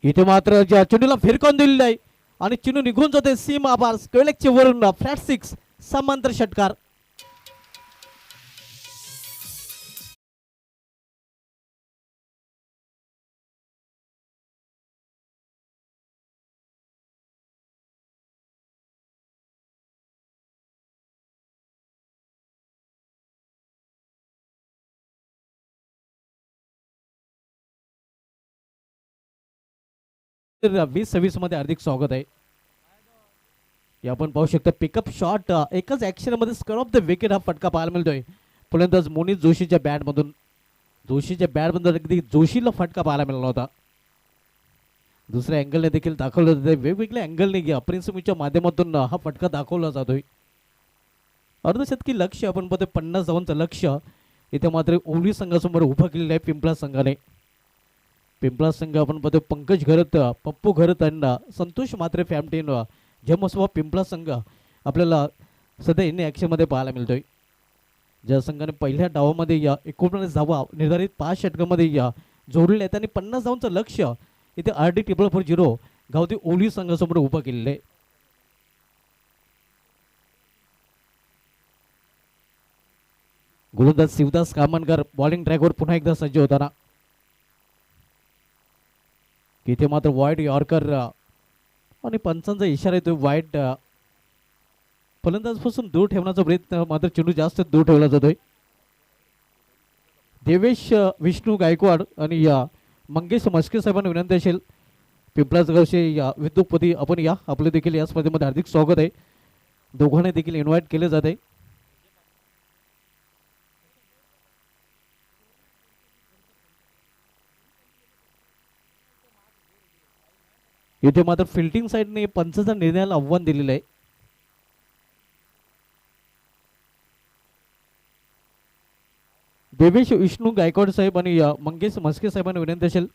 इथे मात्र ज्या चेंडूला फिरकावून दिलेला आहे आणि चेंडू निघून जाते सीमा बार स्क्वेलेकचे वरून फ्लॅट 6 समांतर षटकार. तर 20-26 मध्ये हार्दिक स्वागत आहे. या आपण पाहू शकता पिकअप शॉट एकच ऍक्शन मध्ये स्कर ऑफ द विकेट हा फटका पाहायला मिळतोय. फलंदाज मोनित जोशीच्या बॅटमधून अगदी जोशीला फटका पाहायला मिळाला होता. दुसऱ्या अँगलने देखील दाखवलं जाते. वेगवेगळ्या अँगलने घ्या प्रिन्सिपलच्या माध्यमातून हा फटका दाखवला जातोय. अर्धशतकी लक्ष आपण बघतोय 50 धावांचं लक्ष इथे मात्र ओवली संघासमोर उभं केलेलं आहे पिंपळा संघाने. पिंपळा संघ आपण बघतोय पंकज घरत, पप्पू घरत आणि संतोष मात्रे फॅमटेन जमस्वा पिंपळा संघ आपल्याला सध्या इन्ने ॲक्शनमध्ये पाहायला मिळतोय. ज्या संघाने पहिल्या डावामध्ये 19 धावा निर्धारित 5 षटकामध्ये जोडलेल्या आहेत आणि 50 धावांचं लक्ष इथे RD 440 गावती ओवली संघासमोर उभं केलेलं आहे. गोलंदाज शिवदास कामनकर बॉलिंग ट्रॅकवर पुन्हा एकदा सज्ज होताना. इथे मात्र वाईट यॉर्कर आणि पंचांचा इशारा येतोय वाईट. फलंदाजपासून दूर ठेवण्याचा प्रयत्न मात्र चेंडू जास्त दूर ठेवला जातोय. देवेश विष्णू गायकवाड आणि मंगेश मस्के साहेबांना विनंती असेल पिंपळाच गावचे विद्युतपती आपण आपले देखील या स्पर्धेमध्ये हार्दिक स्वागत आहे. दोघांना देखील इन्व्हाइट केले जाते. इथे मात्र फिल्डिंग साईडने पंचांचा निर्णयाला आव्हान दिलेलं आहे. देवेश विष्णू गायकवाड साहेब आणि मंगेश मस्के साहेबांना विनंती असेल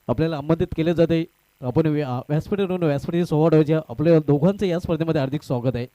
आपल्याला आमंत्रित केले जाते. आपण व्यासपीठाची संवाद आपल्या दोघांचं या स्पर्धेमध्ये हार्दिक स्वागत आहे.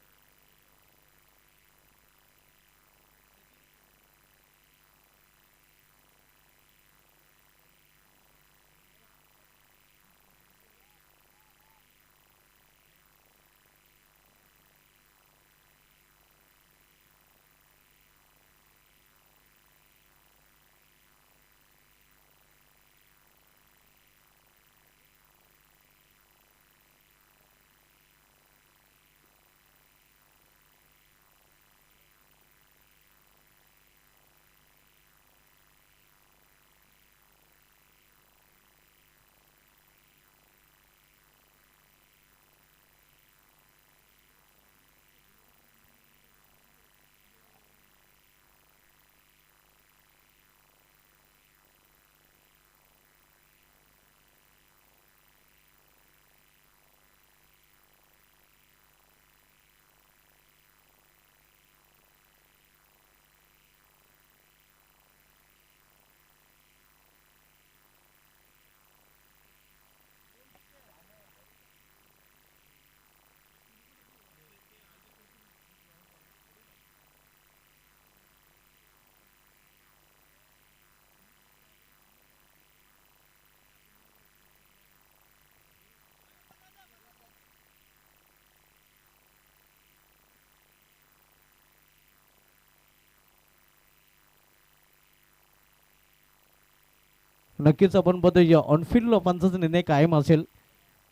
नक्कीच आपण बघूया ऑनफिल्ड पंचाचा निर्णय कायम असेल,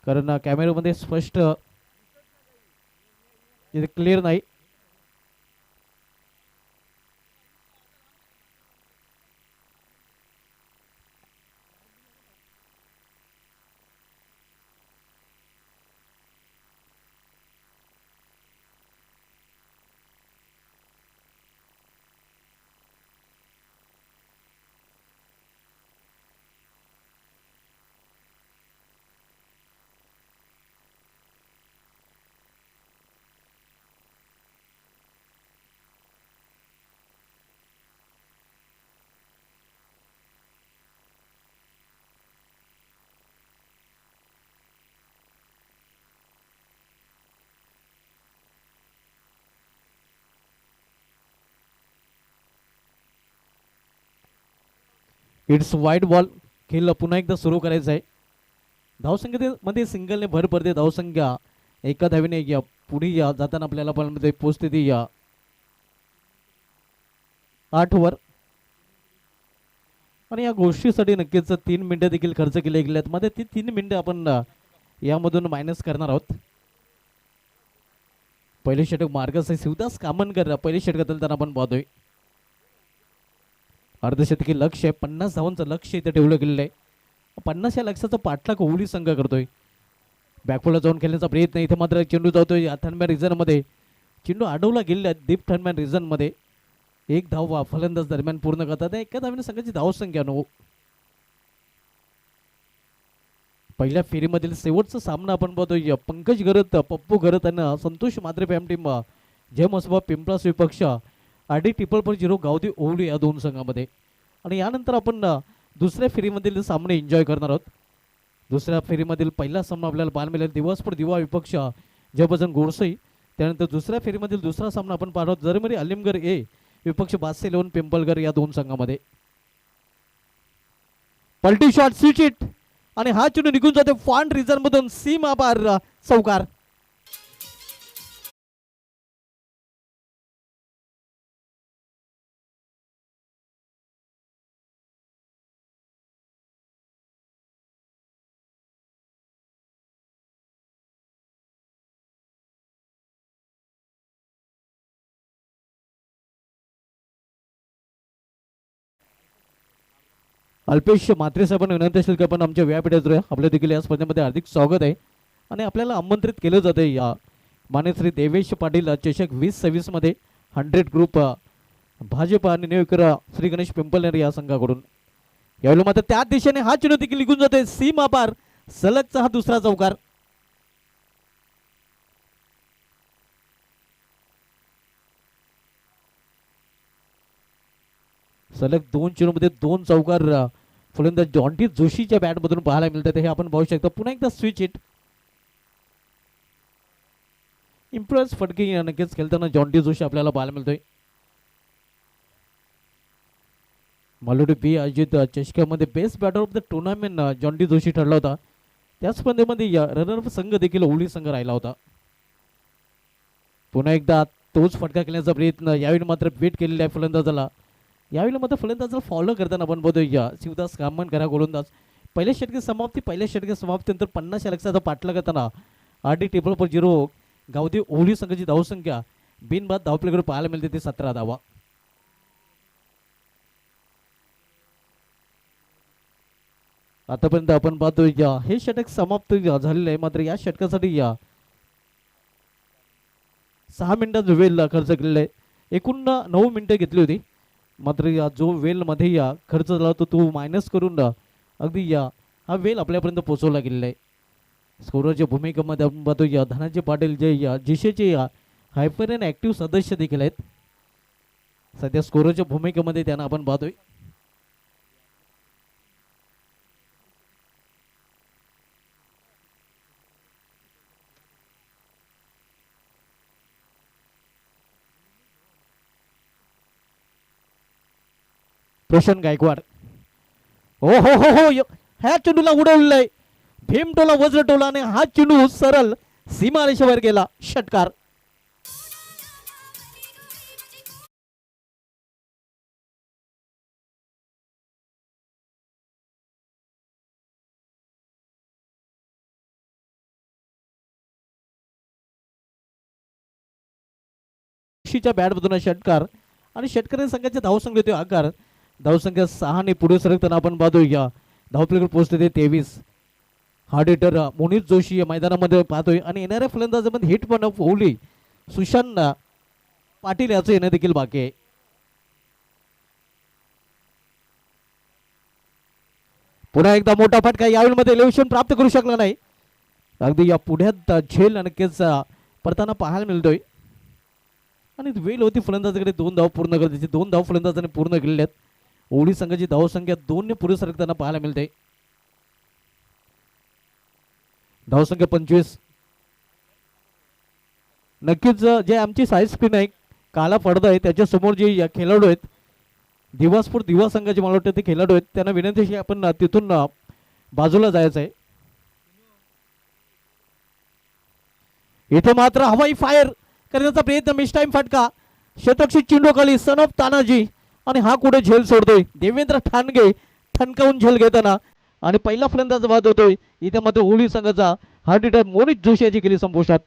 कारण कॅमेऱ्यामध्ये स्पष्ट क्लिअर नाही. इट्स वाईट बॉल. खेळ पुन्हा एकदा सुरू करायचं आहे. धावसंख्येमध्ये सिंगलने भर पडते. धावसंख्या एका धावीने या पुढे या जाताना आपल्याला पण पोचते ती या 8 वर. आणि या गोष्टीसाठी नक्कीच 3 मिनिटं देखील खर्च केले गेलेत. मध्ये ती 3 मिनिटं आपण यामधून मायनस करणार आहोत. पहिले षटक मार्गस आहे शिवदास कामनकर पहिले षटकातील त्यांना आपण पाहतोय. अर्धशतकी लक्ष आहे. 50 धावांचं लक्ष इथे ठेवलं गेलेलं आहे. 50 या लक्षाचा पाठलाग ओवली संघ करतोय. बॅकफुलला जाऊन खेळण्याचा प्रयत्न. इथे मात्र चेंडू जातोय थर्डमॅन रिझनमध्ये. चेंडू अडवला गेलेला आहे डीप थर्डमॅन रिझनमध्ये. एक धाव फलंदाज दरम्यान पूर्ण करतात. एका धावीने संघाची धावसंख्या 9. पहिल्या फेरीमधील शेवटचा सामना आपण पाहतोय. पंकज गरत, पप्पू गरत आणि संतोष मात्रे फॅम टीम जय मसोबा पिंपळास विपक्ष आडी टिपल 0 गावदी ओवली या दोन संघामध्ये. आणि यानंतर आपण दुसऱ्या फेरीमधील सामने एन्जॉय करणार आहोत. दुसऱ्या फेरीमधील पहिला सामना आपल्याला पाहायला मिळेल दिवसपूर दिवा विपक्ष जयभजन गोडसई. त्यानंतर दुसऱ्या फेरीमधील दुसरा सामना आपण पाहत आहोत जरमरी अलिमगर ए विपक्ष बादसे 11 पिंपलगर या दोन संघामध्ये. पलटी शॉट स्विच हिट आणि हा चेंडू निघून जाते फॉन्ट रिझन मधून सीमा पार चौकार. अल्पेश म्हात्रे साहेबांना विनंती असेल की आपण आमच्या व्यापीठात आपल्या देखील या स्पर्धेमध्ये हार्दिक स्वागत आहे. आणि आपल्याला आमंत्रित केलं जाते या मान्य श्री देवेश पाटील चषक 2026 मध्ये 100 ग्रुप भाजप आणि नियोजक श्री गणेश पिंपलनेर या संघाकडून. यावेळी मात्र त्या दिशेने हा चेंडू देखील निघून जाते सीमा पार. सलगचा हा दुसरा चौकार. सलग 2 चेंडूमध्ये 2 चौकार फलंदाज जॉन्टी जोशीच्या बॅटमधून पाहायला मिळतात. हे आपण पाहू शकता. पुन्हा एकदा स्विच हिट. इम्प्रेस फटके नक्कीच खेळताना जॉन्टी जोशी आपल्याला पाहायला मिळतोय. मालोडी बी अजित चषकामध्ये best batter of the tournament Jonty Joshi ठरला होता. त्या स्पर्धेमध्ये रनरअप संघ देखील ओवली संघ राहिला होता. पुन्हा एकदा तोच फटका खेळण्याचा प्रयत्न. यावेळी मात्र वेट केलेला आहे फलंदाजाला. यावेळी मात्र फलंदाजाला फॉलो करताना आपण बघूया शिवदास कामनकर गोलंदाज. पहिल्या षटकी समाप्तीनंतर 50 या लक्षाचा पाठलाग करताना आरडी टेबल पर 0 गावदी ओवली संघाची धावसंख्या बिनबाद धावपलीकडे पाहायला मिळते ते 17 धावा. आतापर्यंत आपण पाहतोय हे षटक समाप्त झालेलं आहे. मात्र या षटकासाठी 6 मिनिटाचा वेळ खर्च केलेला आहे. एकूण 9 मिनिटं घेतली होती. मात्र जो वेल मध्ये खर्च झाला तो मायनस करून अगदी हा वेल आपल्यापर्यंत पोहोचवला गेलेला आहे. स्कोरच्या भूमिकेमध्ये आपण पाहतो धनाजी पाटील जे जिशेचे हायपर अँड ऍक्टिव्ह सदस्य देखील आहेत. सध्या स्कोरच्या भूमिकेमध्ये त्यांना आपण पाहतोय. रोशन गायकवाड. हो हो हो हो ह्या चेंडूला उडवलंय. भीमटोला वज्र टोला आणि हा चेंडू सरळ सीमारेषेवर गेला. षटकार. जोशीच्या बॅटमधून षटकार आणि षटकार संघाच्या धावसंख्या देतोय आकार. धावसंख्या 6 पुढे सरकताना आपण पाहतोय या धावपलीकडे पोहोचते ते 23. हार्ड हिटर मोनित जोशी या मैदानामध्ये पाहतोय आणि येणाऱ्या फलंदाजामध्ये हिट पण ओवली सुशांत पाटील याचं येणं देखील बाकी आहे. पुन्हा एकदा मोठा फटका यावेळी मध्ये इलेव्हन प्राप्त करू शकला नाही. अगदी या पुढ्यात झेल नक्कीच पडताना पाहायला मिळतोय आणि वेळ होती फलंदाजाकडे 2 धाव पूर्ण करायची. 2 धाव फलंदाजाने पूर्ण केलेल्या आहेत. ओवली संघाची धावसंख्या 2 ने पुढे सरकताना पाहायला मिळते. धावसंख्या 25. नक्कीच जे आमची साईज स्क्रीन आहे काला पडदा आहे त्याच्या समोर जे खेळाडू आहेत दिवासपूर दिवा संघाचे मला वाटतं ते खेळाडू आहेत त्यांना विनंती आहे आपण तिथून बाजूला जायचं आहे. इथे मात्र हवाई फायर करण्याचा प्रयत्न मिस टाइम फटका शतक्षी चेंडू खाली सन ऑफ तानाजी आणि हा कुठे झेल सोडतोय देवेंद्र ठाणगे ठणकावून झेल घेताना आणि पहिला फलंदाज बाद होतोय. इथे मात्र ओवली संघाचा हार्ड हिटर मोनित जोशी याची केली संपुष्टात.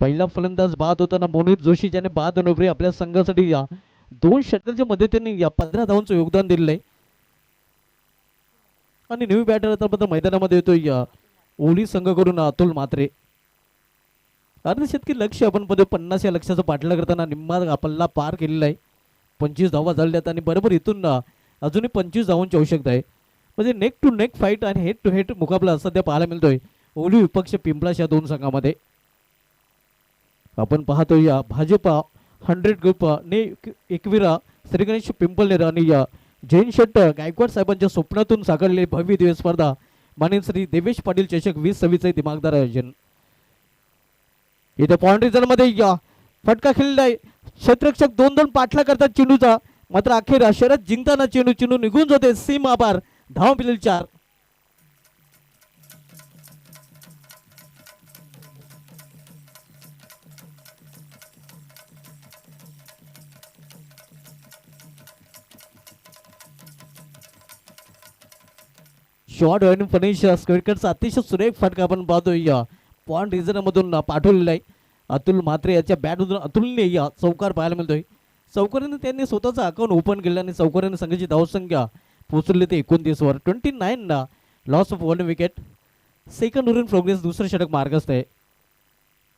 पहिला फलंदाज बाद होताना मोनित जोशी ज्याने बाद नोकरी आपल्या संघासाठी या 2 षटकांच्या मदतीने या 15 धावांचं योगदान दिलेलं आहे आणि न्यू बॅटर आता मैदानामध्ये येतोय या ओवली संघाकडून अतुल म्हात्रे. अर्धशतकी लक्ष आपण 50 या लक्षाचा पाठलाग करताना निम्मा पल्ला पार केलेला आहे. 25 धावा झाल्यात आणि बरोबर इथून अजूनही 25 धावांची आवश्यकता आहे. म्हणजे नेक टू नेक फाईट आणि हेड टू हेड मुकाबला सध्या पाहायला मिळतोय ओवली विपक्ष पिंपळाश या 2 संघामध्ये. आपण पाहतोय या भाजपा 100 ग्रुप ने एकविरा श्री गणेश पिंपळनेर आणि या जैन शेट्ट गायकवाड साहेबांच्या स्वप्नातून साकारलेली भव्य दिव्य स्पर्धा माननीय श्री देवेश पाटील चषक 2026 दिमागदार आयोजन. इथे पॉइंट रिझल्ट मध्ये या फटका खेळलेला आहे. क्षेत्ररक्षक 2-2 पाठला करतात चेंडूचा मात्र अखेर शरद जिंकताना चेंडू निघून जाते सीमा पार. धाव मिळेल 4. शॉर्ट आणि फनिश स्क्वेअरकटचा अतिशय सुरेख फटका आपण पाहतोय या पॉइंट रिझन मधून पाठवलेला आहे. अतुल म्हात्रे याच्या बॅटमधून अतुलने या चौकार पाहायला मिळतोय. चौकाराने त्यांनी स्वतःचा अकाउंट ओपन केलं आणि चौकाराने संघाची धावसंख्या पोहोचली ते 29 वर. 29 loss of 1 wicket. Second over in progress दुसरं षटक मार्गस्थ आहे.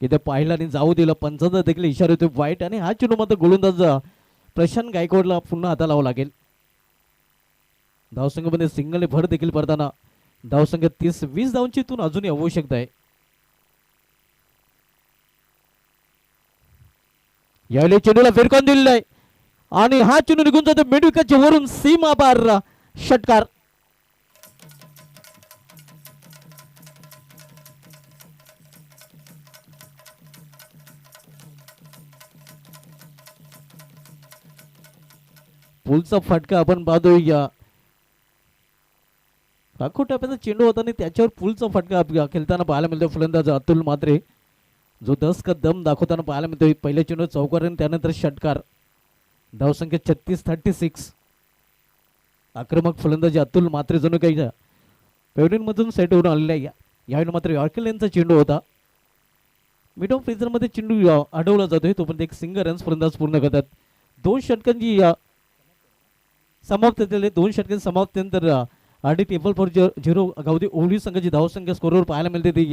इथे पाहिला आणि जाऊ दिलं पंचांचा देखील इशारा होतो वाईट आणि हा चेंडू मात्र गोलंदाज प्रशांत गायकवाडला पुन्हा हाता लावावं लागेल. धावसंख्येमध्ये सिंगलने भर देखील पडताना धावसंख्या 30-20 धावांची इथून अजूनही आवश्यकता आहे. यावेळी चेंडूला फिरकून दिलेला आहे आणि हा चेंडू निघून जातो मिड विकेटच्या वरून सीमा पार षटकार. पुलचा फटका आपण पाहतोय या राखोड टप्प्याचा चेंडू होता आणि त्याच्यावर पुलचा फटका खेळताना पाहायला मिळतो फलंदाज अतुल म्हात्रे जो 10 का दम दाखवताना पाहायला मिळतोय. पहिल्या चेंडू चौकार आणि त्यानंतर षटकार. धावसंख्या 36-36. आक्रमक फलंदाजी अतुल म्हात्रे जणू काही पेवरीन मधून सेट होऊन आलेला आहे. यावेळी मात्र यॉर्कर यांचा चेंडू होता. मिड ऑफ फ्रीजर मध्ये चेंडू अडवला जातोय तोपर्यंत एक सिंगल रन्स फलंदाज पूर्ण करतात. 2 षटकांची समाप्त झाले. 2 षटकांची समाप्तीनंतर आरडी टेबल फॉर 0 गावदी ओवली संघाची धावसंख्या स्कोरवर पाहायला मिळते ती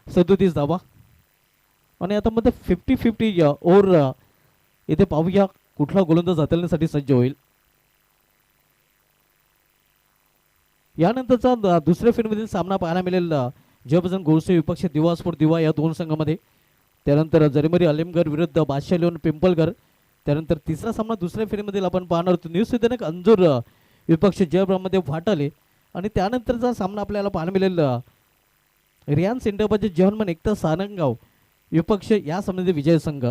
37 धावा आणि आता मध्ये 50-50 ओव्हर. इथे पाहूया कुठला गोलंदाज हाताळण्यासाठी सज्ज होईल. यानंतरचा दुसऱ्या फेरीमधील सामना पाहायला मिळेल जयभजन गोडसे विपक्ष दिवासपूर दिवा या 2 संघामध्ये. त्यानंतर जरीमरी अलिमगड विरुद्ध बादशाह लिओन पिंपळकर. त्यानंतर तिसरा सामना दुसऱ्या फेरीमधील आपण पाहणार होतो न्यूज विद्यानक अंजूर विपक्ष जयब्रामध्ये वाटाले आणि त्यानंतरचा सामना आपल्याला पाहायला मिळेल रियान सेंटरबाचे जवानमन एकता सारंगाव विपक्ष या सामन्याचे विजय संघ.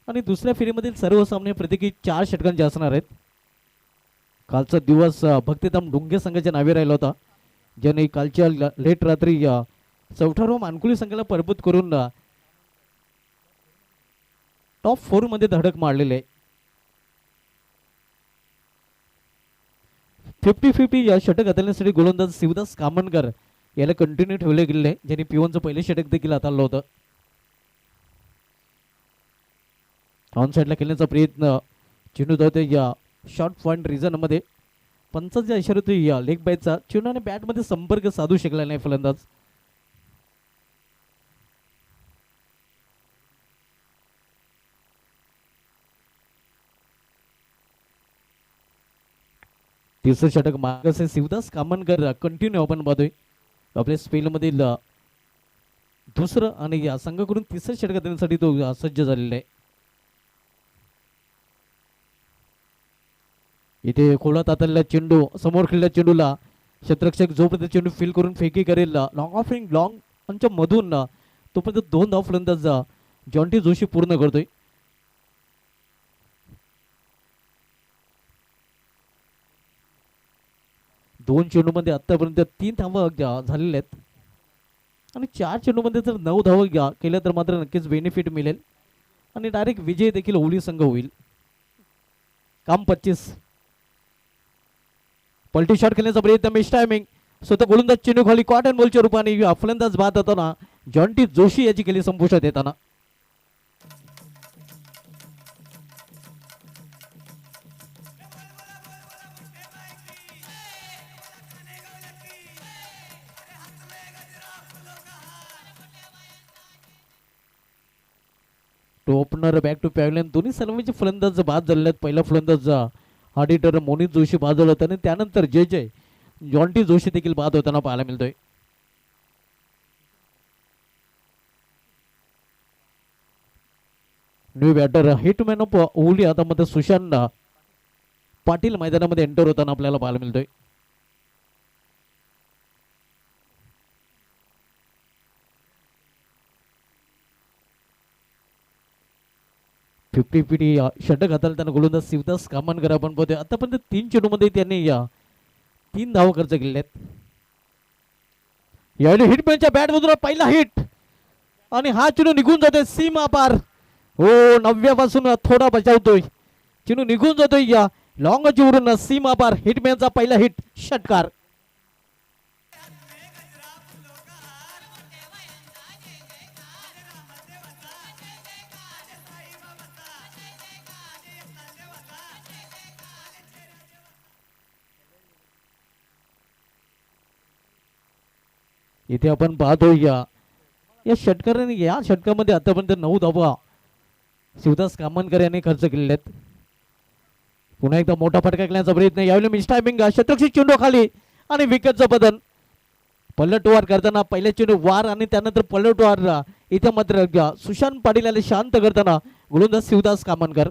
आणि दुसऱ्या फेरीमधील सर्व सामने प्रत्येकी 4 षटकांचे असणार आहेत. कालचा दिवस भक्तिधाम डुंगे संघाच्या नावे राहिला होता ज्याने कालच्या लेट रात्री 14 मानकुळी संघाला पराभूत करून टॉप 4 मध्ये धडक मारलेले आहे. 50-50 या षटक हाताळण्यासाठी गोलंदाज शिवदास कामनकर याला कंटिन्यू ठेवले गेले, ज्यांनी P1चं पहिले षटक देखील हाताळलं होतं. ऑन साईडला खेळण्याचा प्रयत्न, चेंडू धावते या शॉर्ट पॉइंट रिझनमध्ये. पंचाच्या इशाऱ्यातून या लेग बायचा चेंडूने बॅटमध्ये संपर्क साधू शकला नाही फलंदाज. तिसरं षटक मागस आहे शिवदास कामनकर कंटिन्यू आपण पाहतोय आपल्या स्पेलमधील दुसरं आणि या संघाकडून तिसरं षटक देण्यासाठी तो सज्ज झालेला आहे. इथे खोलात हाताळलेला चेंडू, समोर खेळलेल्या चेंडूला क्षेत्ररक्षक जोपर्यंत चेंडू फील करून फेकी करेल लॉंग ऑफिंग लॉंग मधून तोपर्यंत 2 धाव फलंदाज जॉन्टी जोशी पूर्ण करतोय. दोन चेंडूमध्ये आतापर्यंत 3 धावा झालेल्या आहेत आणि 4 चेंडूमध्ये जर 9 धावा केल्या तर मात्र नक्कीच बेनिफिट मिळेल आणि डायरेक्ट विजय देखील ओली संघ होईल. काम 25. पलटी शॉट खेळण्याचा प्रयत्न, मिस टायमिंग. स्वतः गोलंदाज चेंडू खाली कॉटन बॉलच्या रूपाने फलंदाज बाद होताना जॉन्टी जोशी याची केली संपुष्टात येताना. ओपनर बॅक टू पॅव्हलियन दोन्ही सलामीचे फलंदाज बाद झालेले आहेत. पहिला फलंदाज ऑडिटर मोनित जोशी बाद झाला होता आणि त्यानंतर जय जॉन्टी जोशी देखील बाद होताना पाहायला मिळतोय. न्यू बॅटर हिटमॅन ऑफ ओली आता मध्ये सुशांत पाटील मैदानामध्ये एंटर होताना आपल्याला पाहायला मिळतोय. फिफ्टी षटक हाताळताना गोलंदाज शिवदास कामनकर आपण पाहतोय. आतापर्यंत 3 चेंडूमध्ये त्यांनी 3 धावा खर्च केलेल्या आहेत. यावेळी हिटमॅनच्या बॅटमधून पहिला हिट आणि हा चेंडू निघून जातोय सीमा पार. हो, 90 पासून थोडा बचावतोय, चेंडू निघून जातोय या लॉंगची वरून सीमा पार. हिटमॅनचा पहिला हिट, षटकार. इथे आपण पाहतो या षटकाराने या षटकामध्ये आतापर्यंत 9 धावा शिवदास कामनकर यांनी खर्च केलेले आहेत. पुन्हा एकदा मोठा फटका खेळण्याचा प्रयत्न, यावेळी मिस टायमिंग, क्षेत्ररक्षक चेंडू खाली आणि विकेटचं बदल. पलटवार करताना पहिल्या चेंडू वार आणि त्यानंतर पलटवार. इथे मात्र सुशांत पाटील याला शांत करताना गोलंदाज शिवदास कामनकर.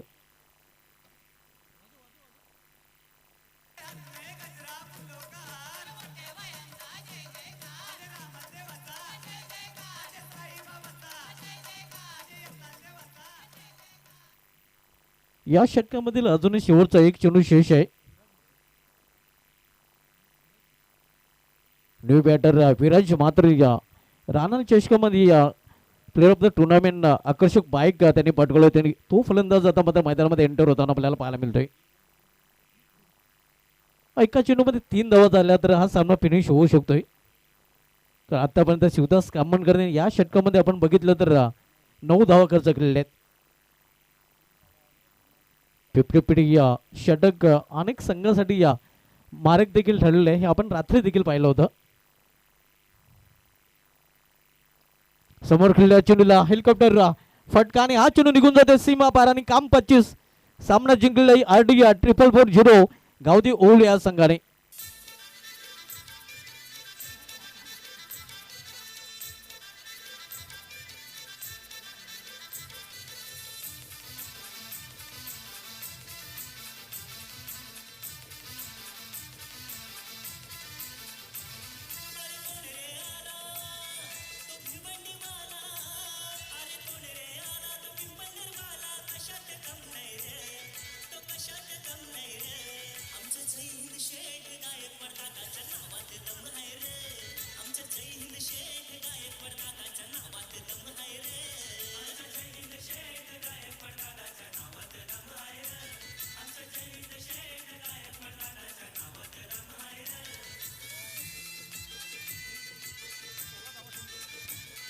या षटकामधील अजूनही शेवटचा एक चेंडू शेष आहे. न्यू बॅटर विराज मात्र या राणा चषकामध्ये या प्लेअर ऑफ द टुर्नामेंट आकर्षक बाईक त्यांनी पटकवलं. त्यांनी तो फलंदाज आता मात्र मैदानामध्ये एंटर होताना आपल्याला पाहायला मिळतोय. एका चेंडूमध्ये 3 धावा झाल्या तर हा सामना फिनिश होऊ शकतोय. तर आतापर्यंत शिवदास कामनकरने या षटकामध्ये आपण बघितलं तर 9 धावा खर्च केलेल्या आहेत. 50 या षटक अनेक संघासाठी या मारक देखील ठरलेले आहे, हे आपण रात्री देखील पाहिलं होतं. समोर खेळलेल्या चेंडूला हेलिकॉप्टर फटका आणि हा चेंडू निघून जाते सीमा पार आणि काम 25. सामना जिंकलेला RDR 444 गावदी ओल या संघाने.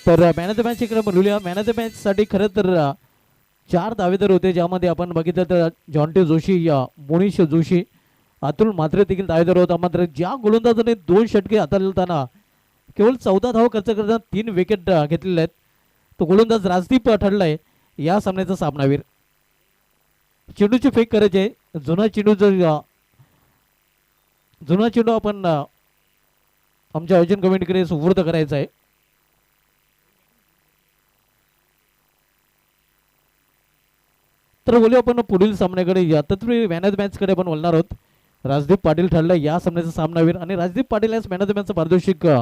तर मॅन ऑफ द मॅच इकडे बोलूया. मॅन ऑफ द मॅच साठी खरं तर 4 दावेदार होते, ज्यामध्ये आपण बघितलं तर जॉन्टे जोशी, मोनिश जोशी, अतुल म्हात्रे देखील दावेदार होता. मात्र ज्या गोलंदाजाने 2 षटके हाताळताना केवळ 14 धावा खर्च करताना 3 विकेट घेतलेले आहेत, तो गोलंदाज राजदीप ठरलाय या सामन्याचा सामनावीर. चेंडूची फेक करायची आहे. जुना चेंडू आपण आमच्या आयोजन कमिटीकडे सुपूर्द करायचा आहे. तर बोलूया आपण पुढील सामन्याकडे. तत्पूर्वी मॅन ऑफ द मॅच कडे आपण बोलणार आहोत. राजदीप पाटील ठरला या सामन्याचा सामनावीर आणि राजदीप पाटील याच मॅन ऑफ द मॅचचं पारितोषिक